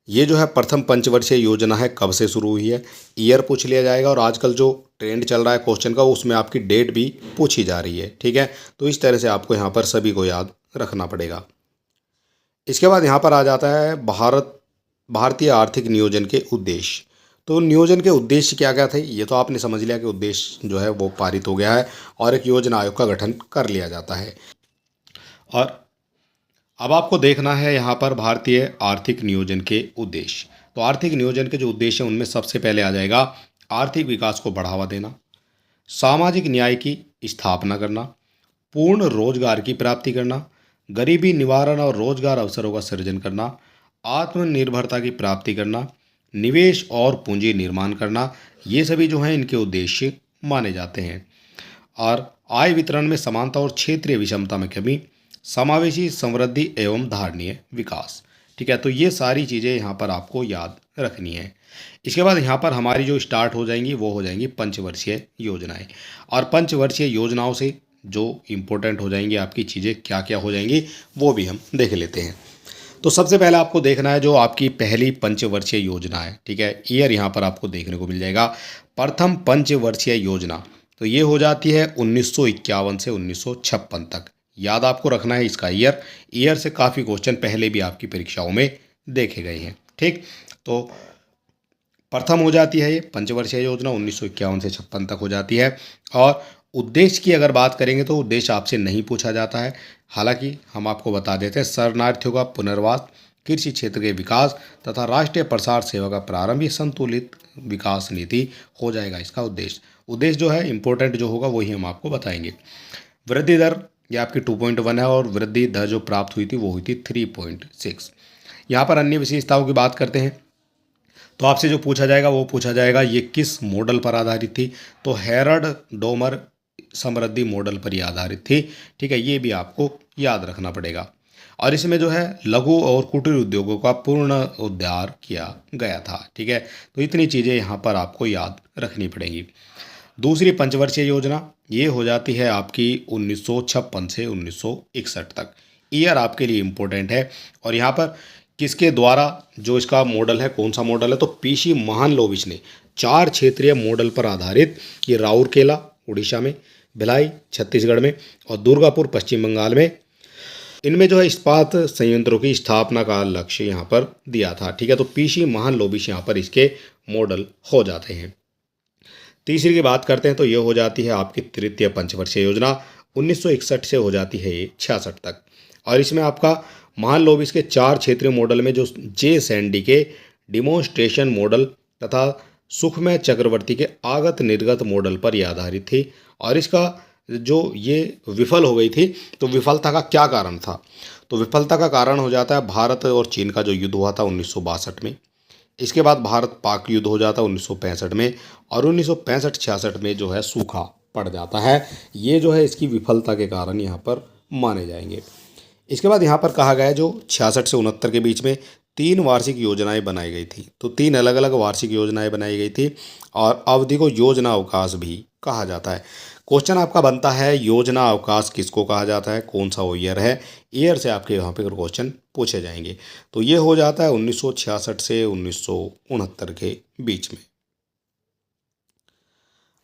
ये जो है प्रथम पंचवर्षीय योजना है कब से शुरू हुई है, ईयर पूछ लिया जाएगा, और आजकल जो ट्रेंड चल रहा है क्वेश्चन का उसमें आपकी डेट भी पूछी जा रही है। ठीक है, तो इस तरह से आपको यहाँ पर सभी को याद रखना पड़ेगा। इसके बाद यहाँ पर आ जाता है भारतीय आर्थिक नियोजन के उद्देश्य। तो नियोजन के उद्देश्य क्या क्या थे ये तो आपने समझ लिया कि उद्देश्य जो है वो पारित हो गया है और एक योजना आयोग का गठन कर लिया जाता है। और अब आपको देखना है यहाँ पर भारतीय आर्थिक नियोजन के उद्देश्य। तो आर्थिक नियोजन के जो उद्देश्य हैं उनमें सबसे पहले आ जाएगा आर्थिक विकास को बढ़ावा देना, सामाजिक न्याय की स्थापना करना, पूर्ण रोजगार की प्राप्ति करना, गरीबी निवारण और रोजगार अवसरों का सृजन करना, आत्मनिर्भरता की प्राप्ति करना, निवेश और पूंजी निर्माण करना, ये सभी जो हैं इनके उद्देश्य माने जाते हैं। और आय वितरण में समानता और क्षेत्रीय विषमता में कमी, समावेशी समृद्धि एवं धारणीय विकास। ठीक है, तो ये सारी चीज़ें यहाँ पर आपको याद रखनी है। इसके बाद यहाँ पर हमारी जो स्टार्ट हो जाएंगी वो हो जाएंगी पंचवर्षीय योजनाएं। और पंचवर्षीय योजनाओं से जो इम्पोर्टेंट हो जाएंगी आपकी चीज़ें क्या क्या हो जाएंगी वो भी हम देख लेते हैं। तो सबसे पहले आपको देखना है जो आपकी पहली पंचवर्षीय योजना है। ठीक है, ईयर यहाँ पर आपको देखने को मिल जाएगा। प्रथम पंचवर्षीय योजना तो ये हो जाती है 1951 से 1956 तक। याद आपको रखना है इसका ईयर से काफ़ी क्वेश्चन पहले भी आपकी परीक्षाओं में देखे गए हैं। ठीक, तो प्रथम हो जाती है ये पंचवर्षीय योजना 1951 से 56 तक हो जाती है। और उद्देश्य की अगर बात करेंगे तो उद्देश्य आपसे नहीं पूछा जाता है, हालांकि हम आपको बता देते हैं शरणार्थियों का पुनर्वास, कृषि क्षेत्र के विकास तथा राष्ट्रीय प्रसार सेवा का प्रारंभ, ये संतुलित विकास नीति हो जाएगा इसका उद्देश्य जो है इंपॉर्टेंट जो होगा वही हम आपको बताएंगे। वृद्धि दर ये आपकी 2.1 है और वृद्धि दर जो प्राप्त हुई थी वो हुई थी 3.6। यहाँ पर अन्य विशेषताओं की बात करते हैं तो आपसे जो पूछा जाएगा वो पूछा जाएगा ये किस मॉडल पर आधारित थी, तो हेरल्ड डोमर समृद्धि मॉडल पर ही आधारित थी। ठीक है, ये भी आपको याद रखना पड़ेगा। और इसमें जो है लघु और कुटीर उद्योगों का पूर्ण उद्धार किया गया था। ठीक है, तो इतनी चीज़ें यहाँ पर आपको याद रखनी पड़ेंगी। दूसरी पंचवर्षीय योजना ये हो जाती है आपकी 1956 से 1961 तक। ईयर आपके लिए इम्पोर्टेंट है। और यहाँ पर किसके द्वारा जो इसका मॉडल है, कौन सा मॉडल है, तो पीसी महालनोबिस ने 4 क्षेत्रीय मॉडल पर आधारित ये राउरकेला उड़ीसा में, भिलाई छत्तीसगढ़ में और दुर्गापुर पश्चिम बंगाल में, इनमें जो है इस्पात संयंत्रों की स्थापना का लक्ष्य यहाँ पर दिया था। ठीक है, तो पीसी महालनोबिस यहाँ पर इसके मॉडल हो जाते हैं। तीसरी की बात करते हैं तो ये हो जाती है आपकी तृतीय पंचवर्षीय योजना 1961 से हो जाती है ये 66 तक। और इसमें आपका महालनोबिस के 4 क्षेत्रीय मॉडल में जो जे सैंडी के डिमोन्स्ट्रेशन मॉडल तथा सुखमय चक्रवर्ती के आगत निर्गत मॉडल पर यह आधारित थी। और इसका जो ये विफल हो गई थी तो विफलता का क्या कारण था, तो विफलता का कारण हो जाता है भारत और चीन का जो युद्ध हुआ था 1962 में। इसके बाद भारत पाक युद्ध हो जाता है 1965 में और 1965-66 में जो है सूखा पड़ जाता है। ये जो है इसकी विफलता के कारण यहाँ पर माने जाएंगे। इसके बाद यहाँ पर कहा गया है जो 66 से 69 के बीच में 3 वार्षिक योजनाएं बनाई गई थी। तो 3 अलग अलग वार्षिक योजनाएं बनाई गई थी और अवधि को योजना अवकाश भी कहा जाता है। क्वेश्चन आपका बनता है योजना अवकाश किसको कहा जाता है, कौन सा वो ईयर है। ईयर से आपके यहाँ पे क्वेश्चन पूछे जाएंगे। तो ये हो जाता है 1966 से 1969 के बीच में।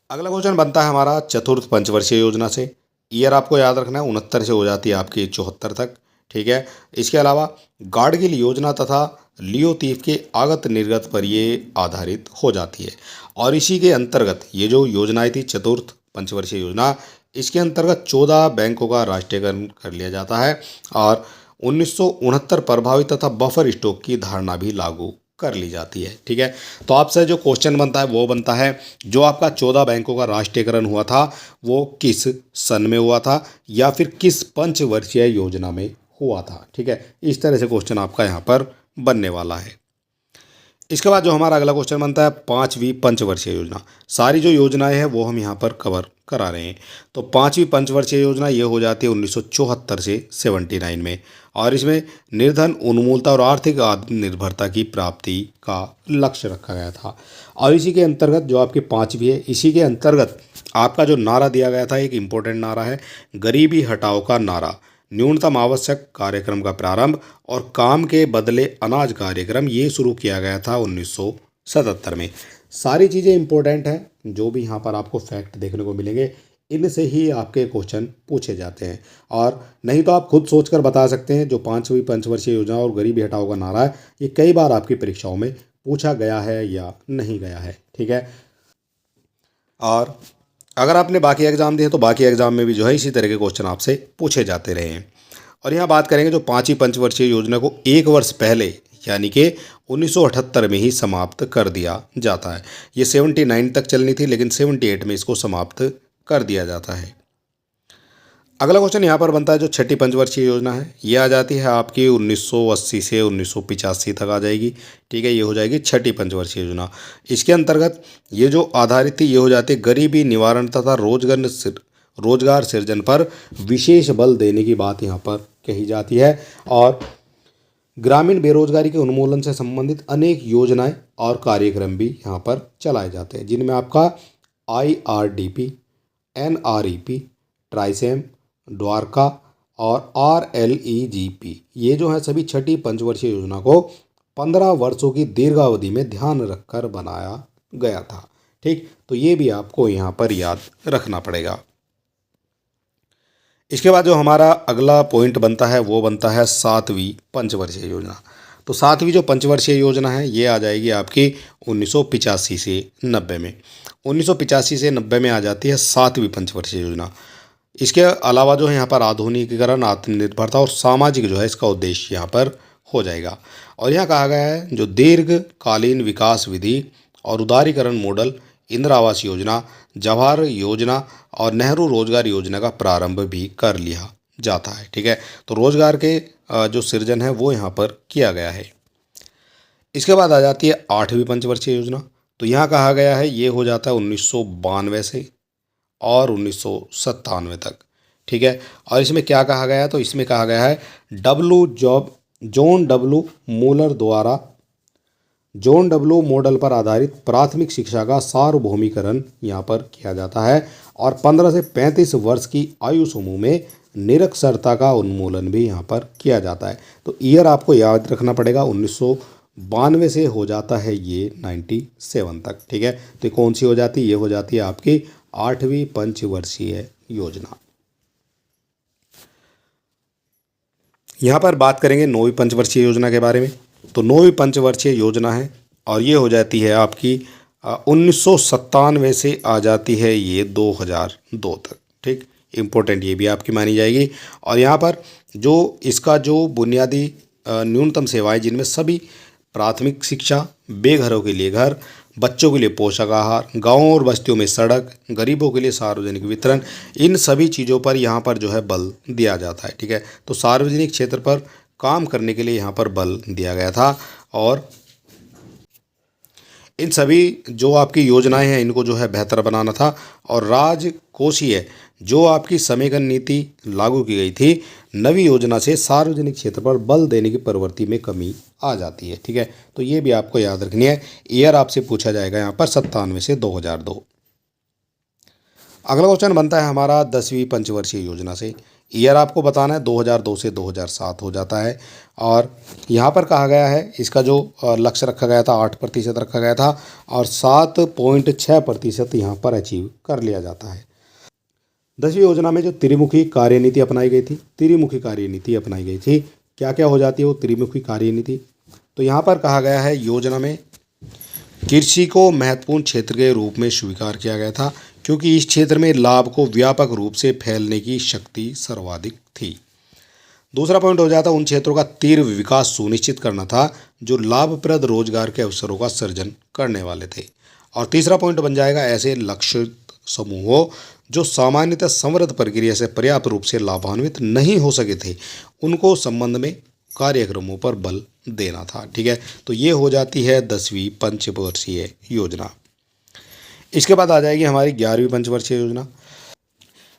अगला क्वेश्चन बनता है हमारा चतुर्थ पंचवर्षीय योजना से। ईयर आपको याद रखना है 69 से हो जाती है आपकी 74 तक। ठीक है, इसके अलावा गाडगिल योजना तथा लियो तीफ के आगत निर्गत पर ये आधारित हो जाती है। और इसी के अंतर्गत ये जो योजनाएं थी चतुर्थ पंचवर्षीय योजना, इसके अंतर्गत 14 बैंकों का राष्ट्रीयकरण कर लिया जाता है और 1969 प्रभावित तथा बफर स्टॉक की धारणा भी लागू कर ली जाती है। ठीक है, तो आपसे जो क्वेश्चन बनता है वो बनता है जो आपका 14 बैंकों का राष्ट्रीयकरण हुआ था वो किस सन में हुआ था या फिर किस पंचवर्षीय योजना में हुआ था। ठीक है, इस तरह से क्वेश्चन आपका यहाँ पर बनने वाला है। इसके बाद जो हमारा अगला क्वेश्चन बनता है 5वीं पंचवर्षीय योजना। सारी जो योजनाएं हैं वो हम यहाँ पर कवर करा रहे हैं। तो 5वीं पंचवर्षीय योजना ये हो जाती है 1974 से 79 में और इसमें निर्धन उन्मूलता और आर्थिक आत्मनिर्भरता की प्राप्ति का लक्ष्य रखा गया था। और इसी के अंतर्गत जो आपकी 5वीं है, इसी के अंतर्गत आपका जो नारा दिया गया था एक इम्पोर्टेंट नारा है, गरीबी हटाओ का नारा, न्यूनतम आवश्यक कार्यक्रम का प्रारंभ और काम के बदले अनाज कार्यक्रम, ये शुरू किया गया था 1977 में। सारी चीज़ें इंपॉर्टेंट हैं, जो भी यहाँ पर आपको फैक्ट देखने को मिलेंगे इनसे ही आपके क्वेश्चन पूछे जाते हैं। और नहीं तो आप खुद सोचकर बता सकते हैं जो 5वीं पंचवर्षीय योजना और गरीबी हटाओ का नारा है ये कई बार आपकी परीक्षाओं में पूछा गया है या नहीं गया है। ठीक है, और अगर आपने बाकी एग्ज़ाम दिए तो बाकी एग्ज़ाम में भी जो है इसी तरह के क्वेश्चन आपसे पूछे जाते रहे हैं। और यहाँ बात करेंगे जो 5वीं पंचवर्षीय योजना को 1 वर्ष पहले यानी कि 1978 में ही समाप्त कर दिया जाता है। ये 79 तक चलनी थी लेकिन 78 में इसको समाप्त कर दिया जाता है। अगला क्वेश्चन यहाँ पर बनता है, जो छठी पंचवर्षीय योजना है ये आ जाती है आपकी 1980 से 1985 तक आ जाएगी। ठीक है, ये हो जाएगी छठी पंचवर्षीय योजना। इसके अंतर्गत ये जो आधारित थी ये हो जाती है गरीबी निवारण तथा रोजगार सृजन पर विशेष बल देने की बात यहाँ पर कही जाती है। और ग्रामीण बेरोजगारी के उन्मूलन से संबंधित अनेक योजनाएं और कार्यक्रम भी यहाँ पर चलाए जाते हैं, जिनमें आपका IRDP, NREP, ट्राइसेम, द्वारका और RLEGP ये जो है सभी छठी पंचवर्षीय योजना को 15 वर्षों की दीर्घावधि में ध्यान रखकर बनाया गया था। ठीक, तो ये भी आपको यहाँ पर याद रखना पड़ेगा। इसके बाद जो हमारा अगला पॉइंट बनता है वो बनता है 7वीं पंचवर्षीय योजना। तो 7वीं जो पंचवर्षीय योजना है ये आ जाएगी आपकी 1985 से 90 में। 1985 से 90 में आ जाती है 7वीं पंचवर्षीय योजना। इसके अलावा जो है यहाँ पर आधुनिकीकरण, आत्मनिर्भरता और सामाजिक जो है इसका उद्देश्य यहाँ पर हो जाएगा। और यहाँ कहा गया है जो दीर्घकालीन विकास विधि और उदारीकरण मॉडल, इंदिरा आवास योजना, जवाहर योजना और नेहरू रोजगार योजना का प्रारंभ भी कर लिया जाता है। ठीक है, तो रोजगार के जो सृजन है वो यहाँ पर किया गया है। इसके बाद आ जाती है 8वीं पंचवर्षीय योजना। तो यहाँ कहा गया है ये हो जाता है 1992 से और 1997 तक। ठीक है, और इसमें क्या कहा गया है, तो इसमें कहा गया है जॉन डब्ल्यू मूलर द्वारा जॉन डब्ल्यू मॉडल पर आधारित प्राथमिक शिक्षा का सार्वभौमिकरण यहाँ पर किया जाता है और 15 से 35 वर्ष की आयु समूह में निरक्षरता का उन्मूलन भी यहाँ पर किया जाता है। तो ईयर आपको याद रखना पड़ेगा, 1992 से हो जाता है ये 97 तक। ठीक है, तो कौन सी हो जाती है, ये हो जाती है आपकी 8वीं पंचवर्षीय योजना। यहाँ पर बात करेंगे 9वीं पंचवर्षीय योजना के बारे में। तो 9वीं पंचवर्षीय योजना है और ये हो जाती है आपकी 1997 से आ जाती है ये 2002 तक। ठीक, इम्पोर्टेंट ये भी आपकी मानी जाएगी। और यहाँ पर जो इसका जो बुनियादी न्यूनतम सेवाएं, जिनमें सभी प्राथमिक शिक्षा, बेघरों के लिए घर, बच्चों के लिए पोषक आहार, गाँवों और बस्तियों में सड़क, गरीबों के लिए सार्वजनिक वितरण, इन सभी चीज़ों पर यहाँ पर जो है बल दिया जाता है। ठीक है, तो सार्वजनिक क्षेत्र पर काम करने के लिए यहाँ पर बल दिया गया था। और इन सभी जो आपकी योजनाएं हैं इनको जो है बेहतर बनाना था। और राजकोषीय जो आपकी समेकन नीति लागू की गई थी, नवी योजना से सार्वजनिक क्षेत्र पर बल देने की प्रवृत्ति में कमी आ जाती है। ठीक है, तो ये भी आपको याद रखनी है। ईयर आपसे पूछा जाएगा यहाँ पर 97 से 2002। अगला क्वेश्चन बनता है हमारा 10वीं पंचवर्षीय योजना से। ईयर आपको बताना है 2002 से 2007 हो जाता है। और यहाँ पर कहा गया है इसका जो लक्ष्य रखा गया था 8% रखा गया था और 7.6% यहाँ पर अचीव कर लिया जाता है। 10वीं योजना में जो त्रिमुखी कार्यनीति अपनाई गई थी, क्या क्या हो जाती है वो त्रिमुखी कार्यनीति। तो यहाँ पर कहा गया है योजना में कृषि को महत्वपूर्ण क्षेत्र के रूप में स्वीकार किया गया था, क्योंकि इस क्षेत्र में लाभ को व्यापक रूप से फैलने की शक्ति सर्वाधिक थी। दूसरा पॉइंट हो जाता उन क्षेत्रों का तीव्र विकास सुनिश्चित करना था जो लाभप्रद रोजगार के अवसरों का सृजन करने वाले थे। और तीसरा पॉइंट बन जाएगा ऐसे लक्षित समूहों जो सामान्यतः समृद्ध प्रक्रिया से पर्याप्त रूप से लाभान्वित नहीं हो सके थे, उनको संबंध में कार्यक्रमों पर बल देना था। ठीक है, तो ये हो जाती है 10वीं पंचवर्षीय योजना। इसके बाद आ जाएगी हमारी 11वीं पंचवर्षीय योजना।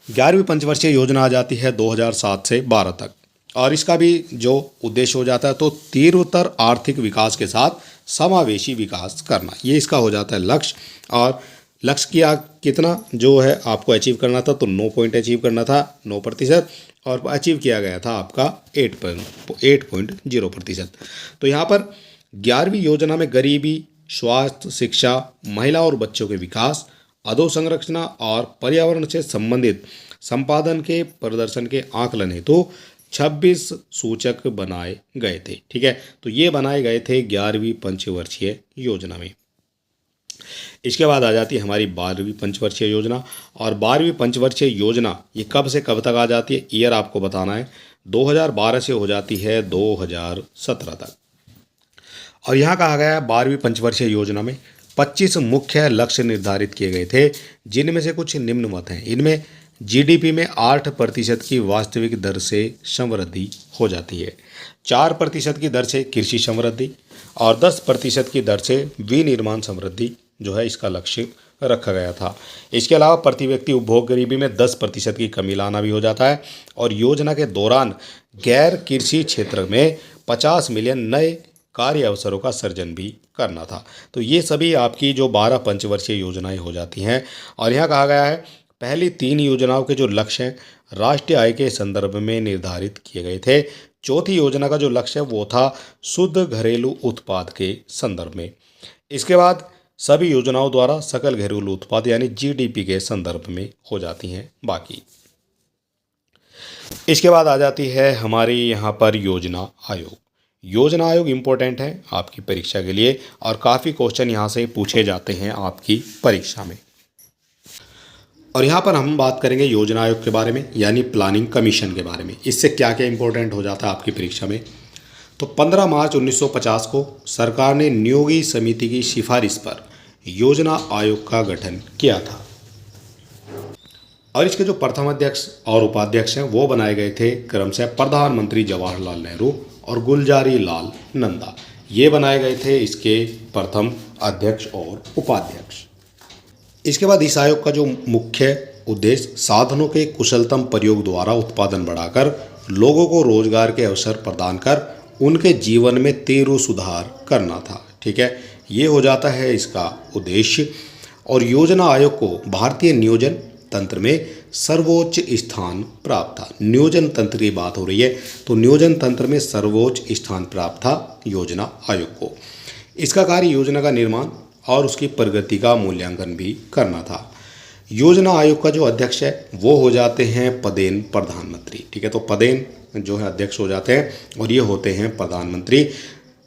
11वीं पंचवर्षीय योजना आ जाती है 2007 से 12 तक और इसका भी जो उद्देश्य हो जाता है तो तीव्रतर आर्थिक विकास के साथ समावेशी विकास करना, ये इसका हो जाता है लक्ष्य। और लक्ष्य किया कितना जो है आपको अचीव करना था, तो 9 पॉइंट अचीव करना था, 9%, और अचीव किया गया था आपका 8.0%। तो यहाँ पर 11वीं योजना में गरीबी, स्वास्थ्य, शिक्षा, महिला और बच्चों के विकास, अधोसंरचना और पर्यावरण से संबंधित संपादन के प्रदर्शन के आकलन हेतु 26 सूचक बनाए गए थे। ठीक है, तो ये बनाए गए थे 11वीं पंचवर्षीय योजना में। इसके बाद आ जाती है हमारी 12वीं पंचवर्षीय योजना। और 12वीं पंचवर्षीय योजना ये कब से कब तक आ जाती है, ईयर आपको बताना है। 2012 से हो जाती है 2017 तक। और यहाँ कहा गया है 12वीं पंचवर्षीय योजना में 25 मुख्य लक्ष्य निर्धारित किए गए थे, जिनमें से कुछ निम्नवत हैं। इनमें जीडीपी में 8% की वास्तविक दर से समृद्धि हो जाती है। 4% की दर से कृषि समृद्धि और 10% की दर से विनिर्माण समृद्धि जो है इसका लक्ष्य रखा गया था। इसके अलावा प्रति व्यक्ति उपभोग गरीबी में 10% की कमी लाना भी हो जाता है और योजना के दौरान गैर कृषि क्षेत्र में 50 मिलियन नए कार्य अवसरों का सृजन भी करना था। तो ये सभी आपकी जो 12 पंचवर्षीय योजनाएं हो जाती हैं। और यहाँ कहा गया है पहली 3 योजनाओं के जो लक्ष्य हैं राष्ट्रीय आय के संदर्भ में निर्धारित किए गए थे। चौथी योजना का जो लक्ष्य है वो था शुद्ध घरेलू उत्पाद के संदर्भ में। इसके बाद सभी योजनाओं द्वारा सकल घरेलू उत्पाद यानी जीडीपी के संदर्भ में हो जाती हैं बाकी। इसके बाद आ जाती है हमारी यहाँ पर योजना आयोग। योजना आयोग इम्पोर्टेंट है आपकी परीक्षा के लिए और काफ़ी क्वेश्चन यहाँ से पूछे जाते हैं आपकी परीक्षा में। और यहाँ पर हम बात करेंगे योजना आयोग के बारे में यानी प्लानिंग कमीशन के बारे में। इससे क्या क्या इंपॉर्टेंट हो जाता है आपकी परीक्षा में। तो 15 मार्च 1950 को सरकार ने नियोगी समिति की सिफारिश पर योजना आयोग का गठन किया था और इसके जो प्रथम अध्यक्ष और उपाध्यक्ष हैं वो बनाए गए थे क्रमशः प्रधानमंत्री जवाहरलाल नेहरू और गुलजारी लाल नंदा। ये बनाए गए थे इसके प्रथम अध्यक्ष और उपाध्यक्ष। इसके बाद इस आयोग का जो मुख्य उद्देश्य साधनों के कुशलतम प्रयोग द्वारा उत्पादन बढ़ाकर लोगों को रोजगार के अवसर प्रदान कर उनके जीवन में तीव्र सुधार करना था। ठीक है, ये हो जाता है इसका उद्देश्य। और योजना आयोग को भारतीय नियोजन तंत्र में सर्वोच्च स्थान प्राप्त था। नियोजन तंत्र की बात हो रही है तो नियोजन तंत्र में सर्वोच्च स्थान प्राप्त था योजना आयोग को। इसका कार्य योजना का निर्माण और उसकी प्रगति का मूल्यांकन भी करना था। योजना आयोग का जो अध्यक्ष है वो हो जाते हैं पदेन प्रधानमंत्री। ठीक है, तो पदेन जो है अध्यक्ष हो जाते हैं और ये होते हैं प्रधानमंत्री।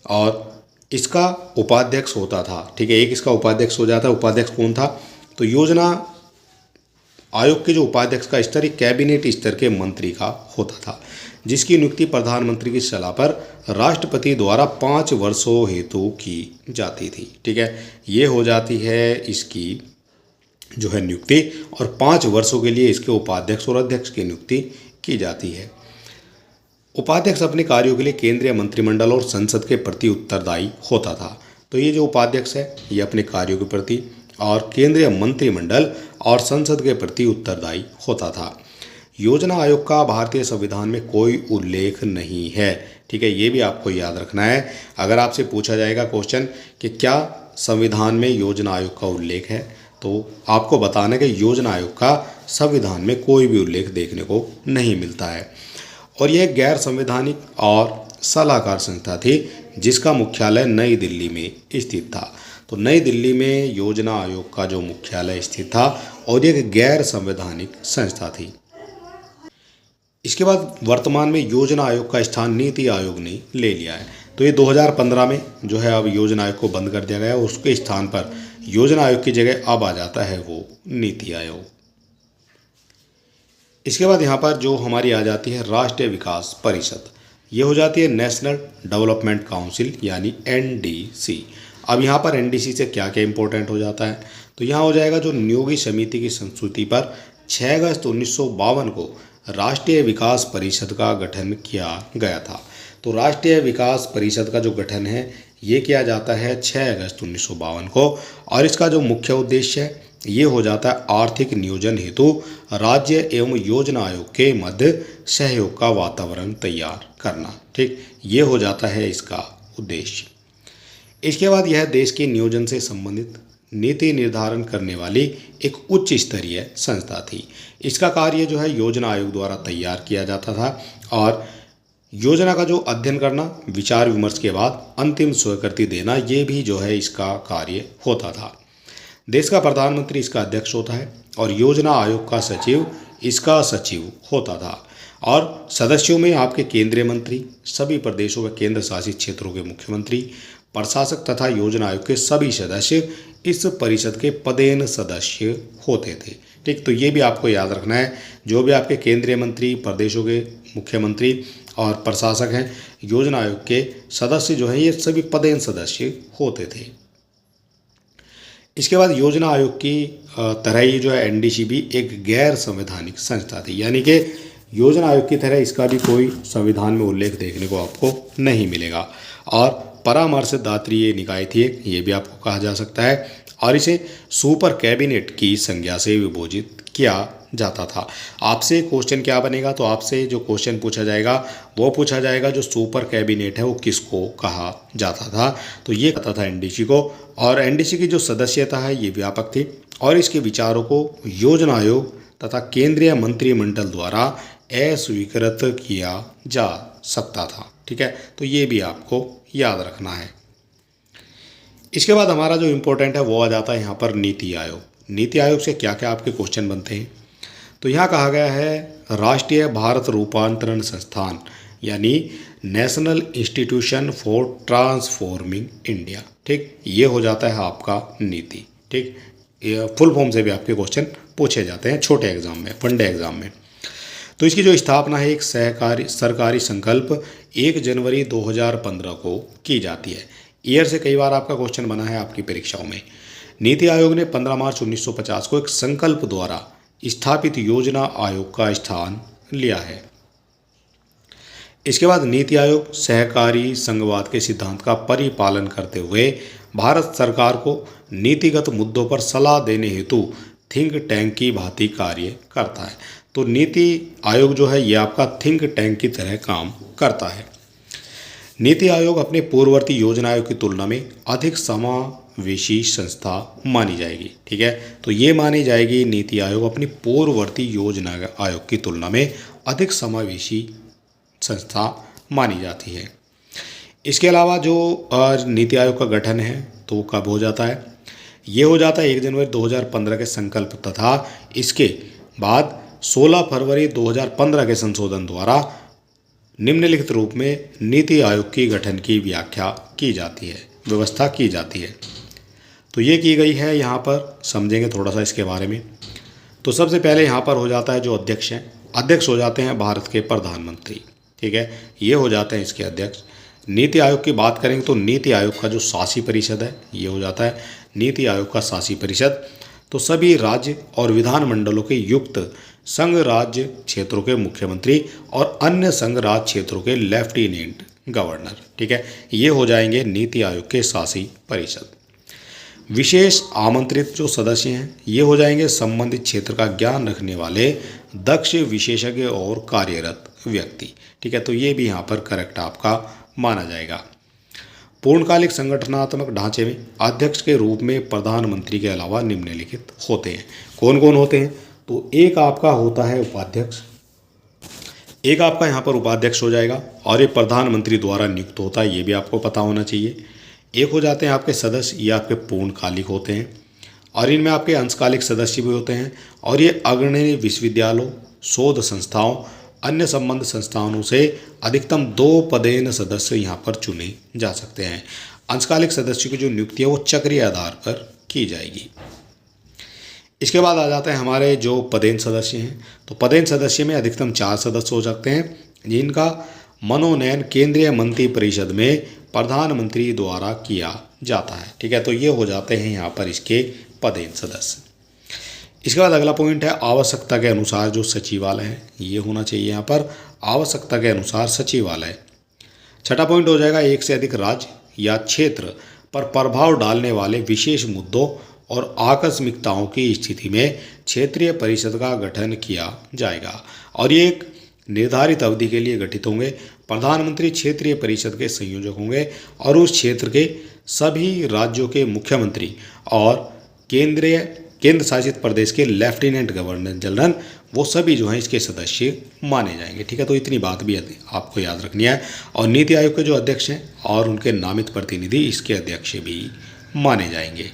और इसका उपाध्यक्ष होता था। ठीक है, एक इसका उपाध्यक्ष हो जाता है। उपाध्यक्ष कौन था? तो योजना आयोग के जो उपाध्यक्ष का स्तर कैबिनेट स्तर के मंत्री का होता था जिसकी नियुक्ति प्रधानमंत्री की सलाह पर राष्ट्रपति द्वारा 5 वर्षों हेतु की जाती थी। ठीक है, ये हो जाती है इसकी जो है नियुक्ति और 5 वर्षों के लिए इसके उपाध्यक्ष और अध्यक्ष की नियुक्ति की जाती है। उपाध्यक्ष अपने कार्यों के लिए केंद्रीय मंत्रिमंडल और संसद के प्रति उत्तरदायी होता था। तो ये जो उपाध्यक्ष है ये अपने कार्यों के प्रति और केंद्रीय मंत्रिमंडल और संसद के प्रति उत्तरदायी होता था। योजना आयोग का भारतीय संविधान में कोई उल्लेख नहीं है। ठीक है, ये भी आपको याद रखना है। अगर आपसे पूछा जाएगा क्वेश्चन कि क्या संविधान में योजना आयोग का उल्लेख है तो आपको बताना है कि योजना आयोग का संविधान में कोई भी उल्लेख देखने को नहीं मिलता है। और यह गैर संवैधानिक और सलाहकार संस्था थी जिसका मुख्यालय नई दिल्ली में स्थित था। तो नई दिल्ली में योजना आयोग का जो मुख्यालय स्थित था और एक गैर संवैधानिक संस्था थी। इसके बाद वर्तमान में योजना आयोग का स्थान नीति आयोग ने ले लिया है। तो ये 2015 में जो है अब योजना आयोग को बंद कर दिया गया और उसके स्थान पर योजना आयोग की जगह अब आ जाता है वो नीति आयोग। इसके बाद यहाँ पर जो हमारी आ जाती है राष्ट्रीय विकास परिषद, ये हो जाती है नेशनल डेवलपमेंट काउंसिल यानी एनडीसी। अब यहाँ पर एनडीसी से क्या क्या इंपॉर्टेंट हो जाता है तो यहाँ हो जाएगा जो नियोगी समिति की संस्तुति पर 6 अगस्त 1952 को राष्ट्रीय विकास परिषद का गठन किया गया था। तो राष्ट्रीय विकास परिषद का जो गठन है ये किया जाता है 6 अगस्त 1952 को और इसका जो मुख्य उद्देश्य है ये हो जाता है आर्थिक नियोजन हेतु राज्य एवं योजना आयोग के मध्य सहयोग का वातावरण तैयार करना। ठीक, ये हो जाता है इसका उद्देश्य। इसके बाद यह देश के नियोजन से संबंधित नीति निर्धारण करने वाली एक उच्च स्तरीय संस्था थी। इसका कार्य जो है योजना आयोग द्वारा तैयार किया जाता था और योजना का जो अध्ययन करना, विचार विमर्श के बाद अंतिम स्वीकृति देना, ये भी जो है इसका कार्य होता था। देश का प्रधानमंत्री इसका अध्यक्ष होता है और योजना आयोग का सचिव इसका सचिव होता था। और सदस्यों में आपके केंद्रीय मंत्री, सभी प्रदेशों व केंद्र शासित क्षेत्रों के मुख्यमंत्री, प्रशासक तथा योजना आयोग के सभी सदस्य इस परिषद के पदेन सदस्य होते थे। ठीक, तो ये भी आपको याद रखना है। जो भी आपके केंद्रीय मंत्री, प्रदेशों के मुख्यमंत्री और प्रशासक हैं, योजना आयोग के सदस्य जो हैं ये सभी पदेन सदस्य होते थे। इसके बाद योजना आयोग की तरह ही जो है एनडीसी भी एक गैर संवैधानिक संस्था थी, यानी कि योजना आयोग की तरह इसका भी कोई संविधान में उल्लेख देखने को आपको नहीं मिलेगा। और परामर्शदात्री ये निकाय थी एक, ये भी आपको कहा जा सकता है, और इसे सुपर कैबिनेट की संज्ञा से विभोजित किया जाता था। आपसे क्वेश्चन क्या बनेगा, तो आपसे जो क्वेश्चन पूछा जाएगा वो पूछा जाएगा जो सुपर कैबिनेट है वो किसको कहा जाता था। तो ये कहता था एनडीसी को, और एनडीसी की जो सदस्यता है ये व्यापक थी और इसके विचारों को योजना आयोग तथा केंद्रीय मंत्रिमंडल द्वारा अस्वीकृत किया जा सकता था। ठीक है, तो ये भी आपको याद रखना है। इसके बाद हमारा जो इम्पोर्टेंट है वो आ जाता है यहाँ पर नीति आयोग। नीति आयोग से क्या क्या आपके क्वेश्चन बनते हैं, तो यहाँ कहा गया है राष्ट्रीय भारत रूपांतरण संस्थान, यानी national institution for transforming India. ठीक, ये हो जाता है आपका नीति। ठीक, ये फुल फॉर्म से भी आपके क्वेश्चन पूछे जाते हैं छोटे एग्जाम में, वनडे एग्जाम में। तो इसकी जो स्थापना है एक सरकारी संकल्प 1 जनवरी 2015 को की जाती है। ईयर से कई बार आपका क्वेश्चन बना है आपकी परीक्षाओं में। नीति आयोग ने 15 मार्च 1950 को एक संकल्प द्वारा स्थापित योजना आयोग का स्थान लिया है। इसके बाद नीति आयोग सहकारी संघवाद के सिद्धांत का परिपालन करते हुए भारत सरकार को नीतिगत मुद्दों पर सलाह देने हेतु थिंक टैंक की भांति कार्य करता है। तो नीति आयोग जो है ये आपका थिंक टैंक की तरह काम करता है। नीति आयोग अपने पूर्ववर्ती योजना आयोग की तुलना में अधिक समावेशी संस्था मानी जाएगी। ठीक है, तो ये मानी जाएगी नीति आयोग अपनी पूर्ववर्ती योजना आयोग की तुलना में अधिक समावेशी संस्था मानी जाती है। इसके अलावा जो नीति आयोग का गठन है तो वो कब हो जाता है, ये हो जाता है 1 जनवरी 2015 के संकल्प तथा इसके बाद 16 फरवरी 2015 के संशोधन द्वारा निम्नलिखित रूप में नीति आयोग की गठन की व्याख्या की जाती है, व्यवस्था की जाती है। तो ये की गई है, यहाँ पर समझेंगे थोड़ा सा इसके बारे में। तो सबसे पहले यहाँ पर हो जाता है जो अध्यक्ष हैं, अध्यक्ष हो जाते हैं भारत के प्रधानमंत्री। ठीक है, ये हो जाते हैं इसके अध्यक्ष। नीति आयोग की बात करेंगे तो नीति आयोग का जो शासी परिषद है ये हो जाता है नीति आयोग का शासी परिषद। तो सभी राज्य और विधानमंडलों के युक्त संघ राज्य क्षेत्रों के मुख्यमंत्री और अन्य संघ राज्य क्षेत्रों के लेफ्टिनेंट गवर्नर। ठीक है, ये हो जाएंगे नीति आयोग के शासी परिषद। विशेष आमंत्रित जो सदस्य हैं ये हो जाएंगे संबंधित क्षेत्र का ज्ञान रखने वाले दक्ष विशेषज्ञ और कार्यरत व्यक्ति। ठीक है, तो ये भी यहाँ पर करेक्ट आपका माना जाएगा। पूर्णकालिक संगठनात्मक ढांचे में अध्यक्ष के रूप में प्रधानमंत्री के अलावा निम्नलिखित होते हैं। कौन कौन होते हैं, तो एक आपका होता है उपाध्यक्ष, एक आपका यहाँ पर उपाध्यक्ष हो जाएगा और ये प्रधानमंत्री द्वारा नियुक्त होता है, ये भी आपको पता होना चाहिए। एक हो जाते हैं आपके सदस्य, ये आपके पूर्णकालिक होते हैं और इनमें आपके अंशकालिक सदस्य भी होते हैं और ये अग्रणी विश्वविद्यालयों, शोध संस्थाओं, अन्य संबद्ध संस्थानों से अधिकतम 2 पदेन सदस्य यहाँ पर चुने जा सकते हैं। अंशकालिक सदस्य की जो नियुक्ति है वो चक्रीय आधार पर की जाएगी। इसके बाद आ जाते हैं हमारे जो पदेन सदस्य हैं। तो पदेन सदस्य में अधिकतम 4 सदस्य हो सकते हैं जिनका मनोनयन केंद्रीय मंत्री परिषद में प्रधानमंत्री द्वारा किया जाता है। ठीक है, तो ये हो जाते हैं यहाँ पर इसके पदेन सदस्य। इसके बाद अगला पॉइंट है आवश्यकता के अनुसार जो सचिवालय है ये होना चाहिए यहाँ पर, आवश्यकता के अनुसार सचिवालय। छठा पॉइंट हो जाएगा एक से अधिक राज्य या क्षेत्र पर प्रभाव डालने वाले विशेष मुद्दों और आकस्मिकताओं की स्थिति में क्षेत्रीय परिषद का गठन किया जाएगा और ये एक निर्धारित अवधि के लिए गठित होंगे। प्रधानमंत्री क्षेत्रीय परिषद के संयोजक होंगे और उस क्षेत्र के सभी राज्यों के मुख्यमंत्री और केंद्र शासित प्रदेश के लेफ्टिनेंट गवर्नर जनरल वो सभी जो हैं इसके सदस्य माने जाएंगे। ठीक है, तो इतनी बात भी आपको याद रखनी है। और नीति आयोग के जो अध्यक्ष हैं और उनके नामित प्रतिनिधि इसके अध्यक्ष भी माने जाएंगे।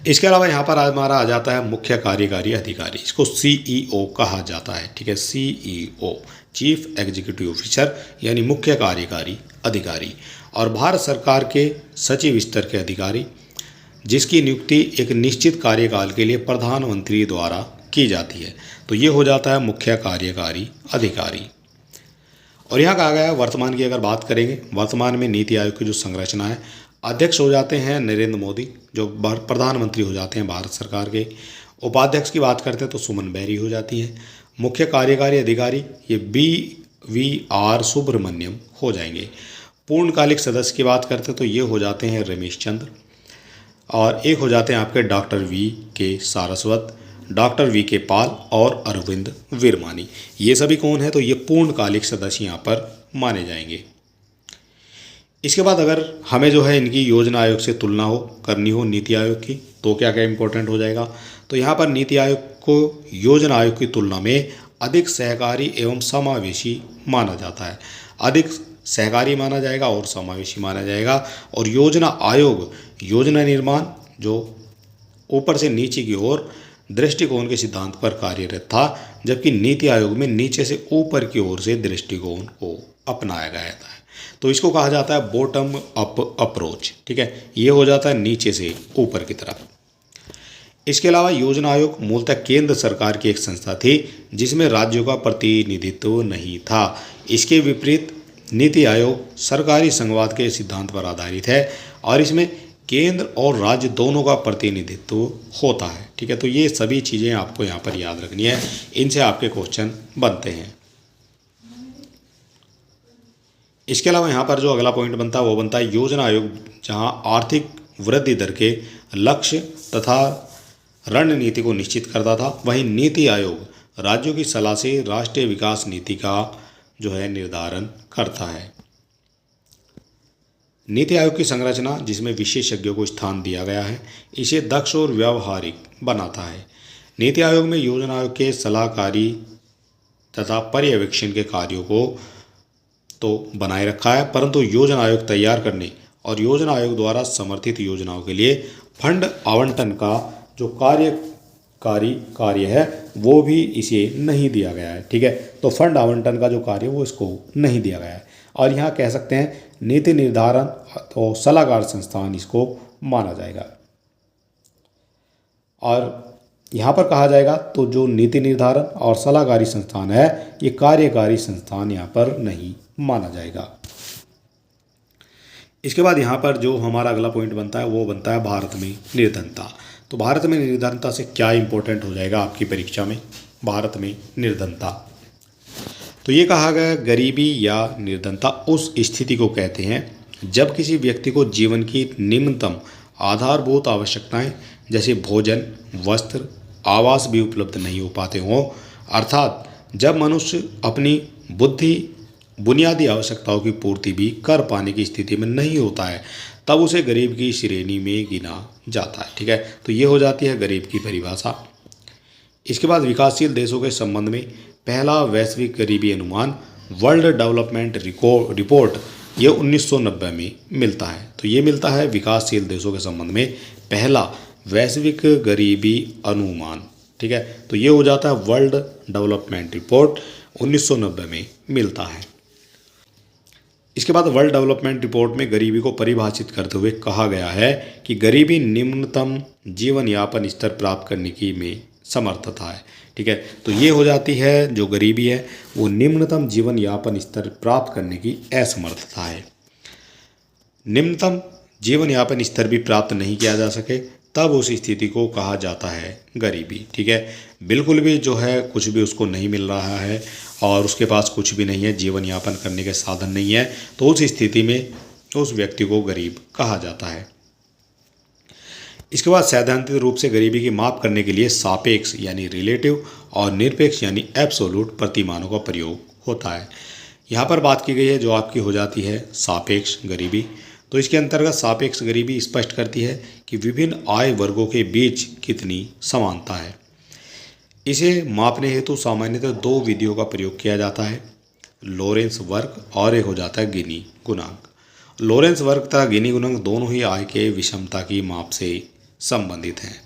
इसके अलावा यहाँ पर हमारा आ जाता है मुख्य कार्यकारी अधिकारी, इसको CEO कहा जाता है। ठीक है, CEO चीफ एग्जीक्यूटिव ऑफिसर यानी मुख्य कार्यकारी अधिकारी, और भारत सरकार के सचिव स्तर के अधिकारी जिसकी नियुक्ति एक निश्चित कार्यकाल के लिए प्रधानमंत्री द्वारा की जाती है। तो ये हो जाता है मुख्य कार्यकारी अधिकारी। और यहाँ कहा गया है वर्तमान की अगर बात करेंगे, वर्तमान में नीति आयोग की जो संरचना है अध्यक्ष हो जाते हैं नरेंद्र मोदी, जो प्रधानमंत्री हो जाते हैं भारत सरकार के। उपाध्यक्ष की बात करते हैं तो सुमन बेरी हो जाती है। मुख्य कार्यकारी अधिकारी ये BVR सुब्रमण्यम हो जाएंगे। पूर्णकालिक सदस्य की बात करते हैं तो ये हो जाते हैं रमेश चंद्र, और एक हो जाते हैं आपके doctor VK Saraswat, doctor VK पाल और अरविंद विरमानी। ये सभी कौन है? तो ये पूर्णकालिक सदस्य यहाँ पर माने जाएंगे। इसके बाद अगर हमें जो है इनकी योजना आयोग से तुलना करनी हो नीति आयोग की, तो क्या क्या इंपॉर्टेंट हो जाएगा? तो यहाँ पर नीति आयोग को योजना आयोग की तुलना में अधिक सहकारी एवं समावेशी माना जाता है। अधिक सहकारी माना जाएगा और समावेशी माना जाएगा। और योजना आयोग योजना निर्माण जो ऊपर से नीचे की ओर दृष्टिकोण के सिद्धांत पर कार्यरत था, जबकि नीति आयोग में नीचे से ऊपर की ओर से दृष्टिकोण को अपनाया गया था। तो इसको कहा जाता है बॉटम अप अप्रोच। ठीक है, ये हो जाता है नीचे से ऊपर की तरफ। इसके अलावा योजना आयोग मूलतः केंद्र सरकार की एक संस्था थी जिसमें राज्यों का प्रतिनिधित्व नहीं था। इसके विपरीत नीति आयोग सरकारी संघवाद के सिद्धांत पर आधारित है और इसमें केंद्र और राज्य दोनों का प्रतिनिधित्व होता है। ठीक है, तो ये सभी चीज़ें आपको यहाँ पर याद रखनी है, इनसे आपके क्वेश्चन बनते हैं। इसके अलावा यहाँ पर जो अगला पॉइंट बनता है वो बनता है योजना आयोग, जहाँ आर्थिक वृद्धि दर के लक्ष्य तथा रणनीति को निश्चित करता था, वहीं नीति आयोग राज्यों की सलाह से राष्ट्रीय विकास नीति का जो है निर्धारण करता है। नीति आयोग की संरचना, जिसमें विशेषज्ञों को स्थान दिया गया है, इसे दक्ष और व्यावहारिक बनाता है। नीति आयोग में योजना आयोग के सलाहकारी तथा पर्यवेक्षण के कार्यों को तो बनाए रखा है, परंतु योजना आयोग तैयार करने और योजना आयोग द्वारा समर्थित योजनाओं के लिए फंड आवंटन का जो कार्यकारी कार्य है वो भी इसे नहीं दिया गया है। ठीक है, तो फंड आवंटन का जो कार्य वो इसको नहीं दिया गया है। और यहाँ कह सकते हैं नीति निर्धारण तो सलाहकार संस्थान इसको माना जाएगा। और यहाँ पर कहा जाएगा तो जो नीति निर्धारण और सलाहकारी संस्थान है ये कार्यकारी संस्थान यहाँ पर नहीं माना जाएगा। इसके बाद यहाँ पर जो हमारा अगला पॉइंट बनता है वो बनता है भारत में निर्धनता। तो भारत में निर्धनता से क्या इंपॉर्टेंट हो जाएगा आपकी परीक्षा में? भारत में निर्धनता, तो ये कहा गया गरीबी या निर्धनता उस स्थिति को कहते हैं जब किसी व्यक्ति को जीवन की निम्नतम आधारभूत आवश्यकताएं जैसे भोजन, वस्त्र, आवास भी उपलब्ध नहीं हो पाते हों, अर्थात जब मनुष्य अपनी बुनियादी आवश्यकताओं की पूर्ति भी कर पाने की स्थिति में नहीं होता है, तब उसे गरीब की श्रेणी में गिना जाता है। ठीक है, तो ये हो जाती है गरीब की परिभाषा। इसके बाद विकासशील देशों के संबंध में पहला वैश्विक गरीबी अनुमान वर्ल्ड डेवलपमेंट रिपोर्ट ये 1990 में मिलता है। तो ये मिलता है विकासशील देशों के संबंध में पहला वैश्विक गरीबी अनुमान। ठीक है, तो ये हो जाता है वर्ल्ड डेवलपमेंट रिपोर्ट 1990 में मिलता है। इसके बाद वर्ल्ड डेवलपमेंट रिपोर्ट में गरीबी को परिभाषित करते हुए कहा गया है कि गरीबी निम्नतम जीवन यापन स्तर प्राप्त करने की में समर्थता है। ठीक है, तो ये हो जाती है जो गरीबी है वो निम्नतम जीवन यापन स्तर प्राप्त करने की असमर्थता है। निम्नतम जीवन यापन स्तर भी प्राप्त नहीं किया जा सके तब उस स्थिति को कहा जाता है गरीबी। ठीक है, बिल्कुल भी जो है कुछ भी उसको नहीं मिल रहा है और उसके पास कुछ भी नहीं है, जीवन यापन करने के साधन नहीं है, तो उस स्थिति में उस व्यक्ति को गरीब कहा जाता है। इसके बाद सैद्धांतिक रूप से गरीबी की माप करने के लिए सापेक्ष यानी रिलेटिव और निरपेक्ष यानी एब्सोल्यूट प्रतिमानों का प्रयोग होता है। यहाँ पर बात की गई है जो आपकी हो जाती है सापेक्ष गरीबी। तो इसके अंतर्गत सापेक्ष गरीबी स्पष्ट करती है कि विभिन्न आय वर्गों के बीच कितनी समानता है। इसे मापने हेतु सामान्यतः दो विधियों का प्रयोग किया जाता है, लॉरेंस वर्ग और एक हो जाता है गिनी गुणांक। लॉरेंस वर्ग तथा गिनी गुणांक दोनों ही आय के विषमता की माप से संबंधित हैं।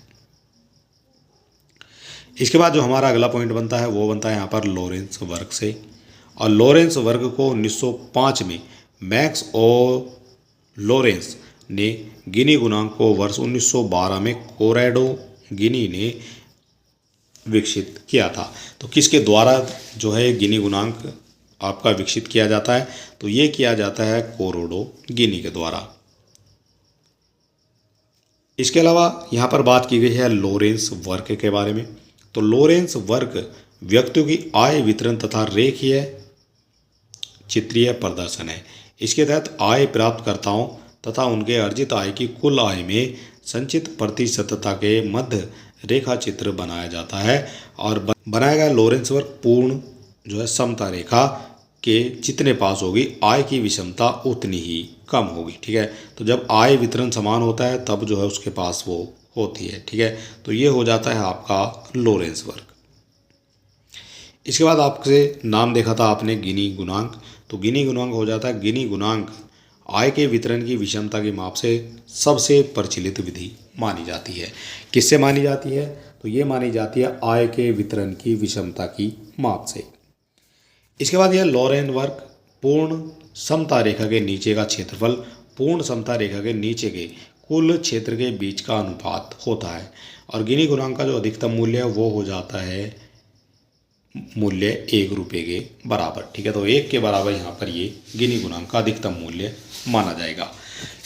इसके बाद जो हमारा अगला पॉइंट बनता है वो बनता है यहाँ पर लॉरेंस वर्ग से। और लॉरेंस वर्ग को 1905 में मैक्स और लॉरेंस ने गिनी गुणांक को वर्ष 1912 में कोरेडो गिनी ने विकसित किया था। तो किसके द्वारा जो है गिनी गुणांक आपका विकसित किया जाता है? तो ये किया जाता है कोरोडो गिनी के द्वारा। इसके अलावा यहाँ पर बात की गई है लोरेंस वर्ग के बारे में। तो लोरेंस वर्ग व्यक्तियों की आय वितरण तथा रेखीय चित्रीय प्रदर्शन है। इसके तहत आय प्राप्तकर्ताओं तथा उनके अर्जित आय की कुल आय में संचित प्रतिशतता के मध्य रेखा चित्र बनाया जाता है और बनाया गया लोरेंस वर्ग पूर्ण जो है समता रेखा के जितने पास होगी आय की विषमता उतनी ही कम होगी। ठीक है, तो जब आय वितरण समान होता है तब जो है उसके पास वो होती है। ठीक है, तो ये हो जाता है आपका लोरेंस वर्ग। इसके बाद आपसे नाम देखा था आपने गिनी गुणांक। तो गिनी गुणांक हो जाता है गिनी गुणांक आय के वितरण की विषमता के माप से सबसे प्रचलित विधि मानी जाती है। किससे मानी जाती है? तो ये मानी जाती है आय के वितरण की विषमता की माप से। इसके बाद यह लोरेंस वर्ग पूर्ण समता रेखा के नीचे का क्षेत्रफल पूर्ण समता रेखा के नीचे के कुल क्षेत्र के बीच का अनुपात होता है और गिनी गुणांक का जो अधिकतम मूल्य है वो हो जाता है मूल्य 1 रुपये के बराबर। ठीक है, तो 1 के बराबर यहाँ पर ये गिनी गुणांक का अधिकतम मूल्य माना जाएगा।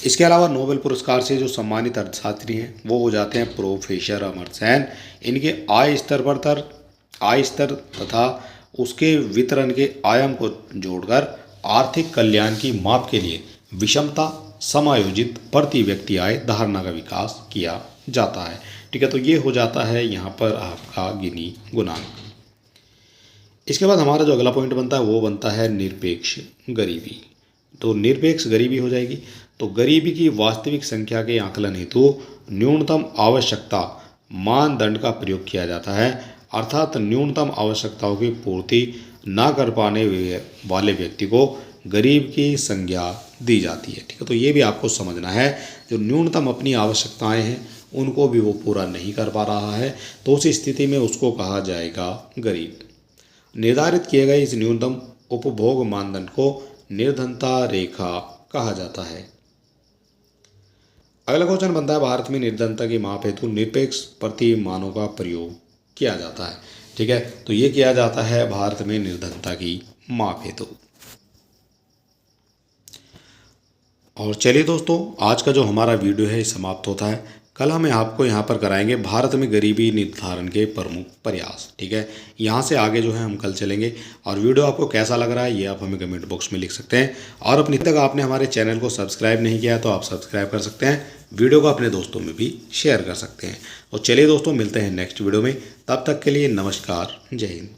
इसके अलावा नोबेल पुरस्कार से जो सम्मानित अर्थशास्त्री हैं वो हो जाते हैं प्रोफेसर अमर्त्य सेन। इनके आय स्तर तथा उसके वितरण के आयाम को जोड़कर आर्थिक कल्याण की माप के लिए विषमता समायोजित प्रति व्यक्ति आय धारणा का विकास किया जाता है। ठीक है, तो ये हो जाता है यहाँ पर आपका गिनी गुणांक। इसके बाद हमारा जो अगला पॉइंट बनता है वो बनता है निरपेक्ष गरीबी। तो निरपेक्ष गरीबी हो जाएगी। तो गरीबी की वास्तविक संख्या के आकलन हेतु न्यूनतम आवश्यकता मानदंड का प्रयोग किया जाता है, अर्थात न्यूनतम आवश्यकताओं की पूर्ति ना कर पाने वाले व्यक्ति को गरीब की संज्ञा दी जाती है। ठीक है, तो ये भी आपको समझना है, जो न्यूनतम अपनी आवश्यकताएं हैं उनको भी वो पूरा नहीं कर पा रहा है तो उस स्थिति में उसको कहा जाएगा गरीब। निर्धारित किए गए इस न्यूनतम उपभोग मानदंड को निर्धनता रेखा कहा जाता है। अगला क्वेश्चन बनता है भारत में निर्धनता की माप हेतु निरपेक्ष प्रतिमानों का प्रयोग किया जाता है। ठीक है, तो ये किया जाता है भारत में निर्धनता की माप हेतु। और चलिए दोस्तों, आज का जो हमारा वीडियो है समाप्त होता है। कल हम आपको यहाँ पर कराएंगे भारत में गरीबी निर्धारण के प्रमुख प्रयास। ठीक है, यहाँ से आगे जो है हम कल चलेंगे। और वीडियो आपको कैसा लग रहा है ये आप हमें कमेंट बॉक्स में लिख सकते हैं। और अपनी तक आपने हमारे चैनल को सब्सक्राइब नहीं किया तो आप सब्सक्राइब कर सकते हैं, वीडियो को अपने दोस्तों में भी शेयर कर सकते हैं। और चलिए दोस्तों, मिलते हैं नेक्स्ट वीडियो में। तब तक के लिए नमस्कार, जय हिंद।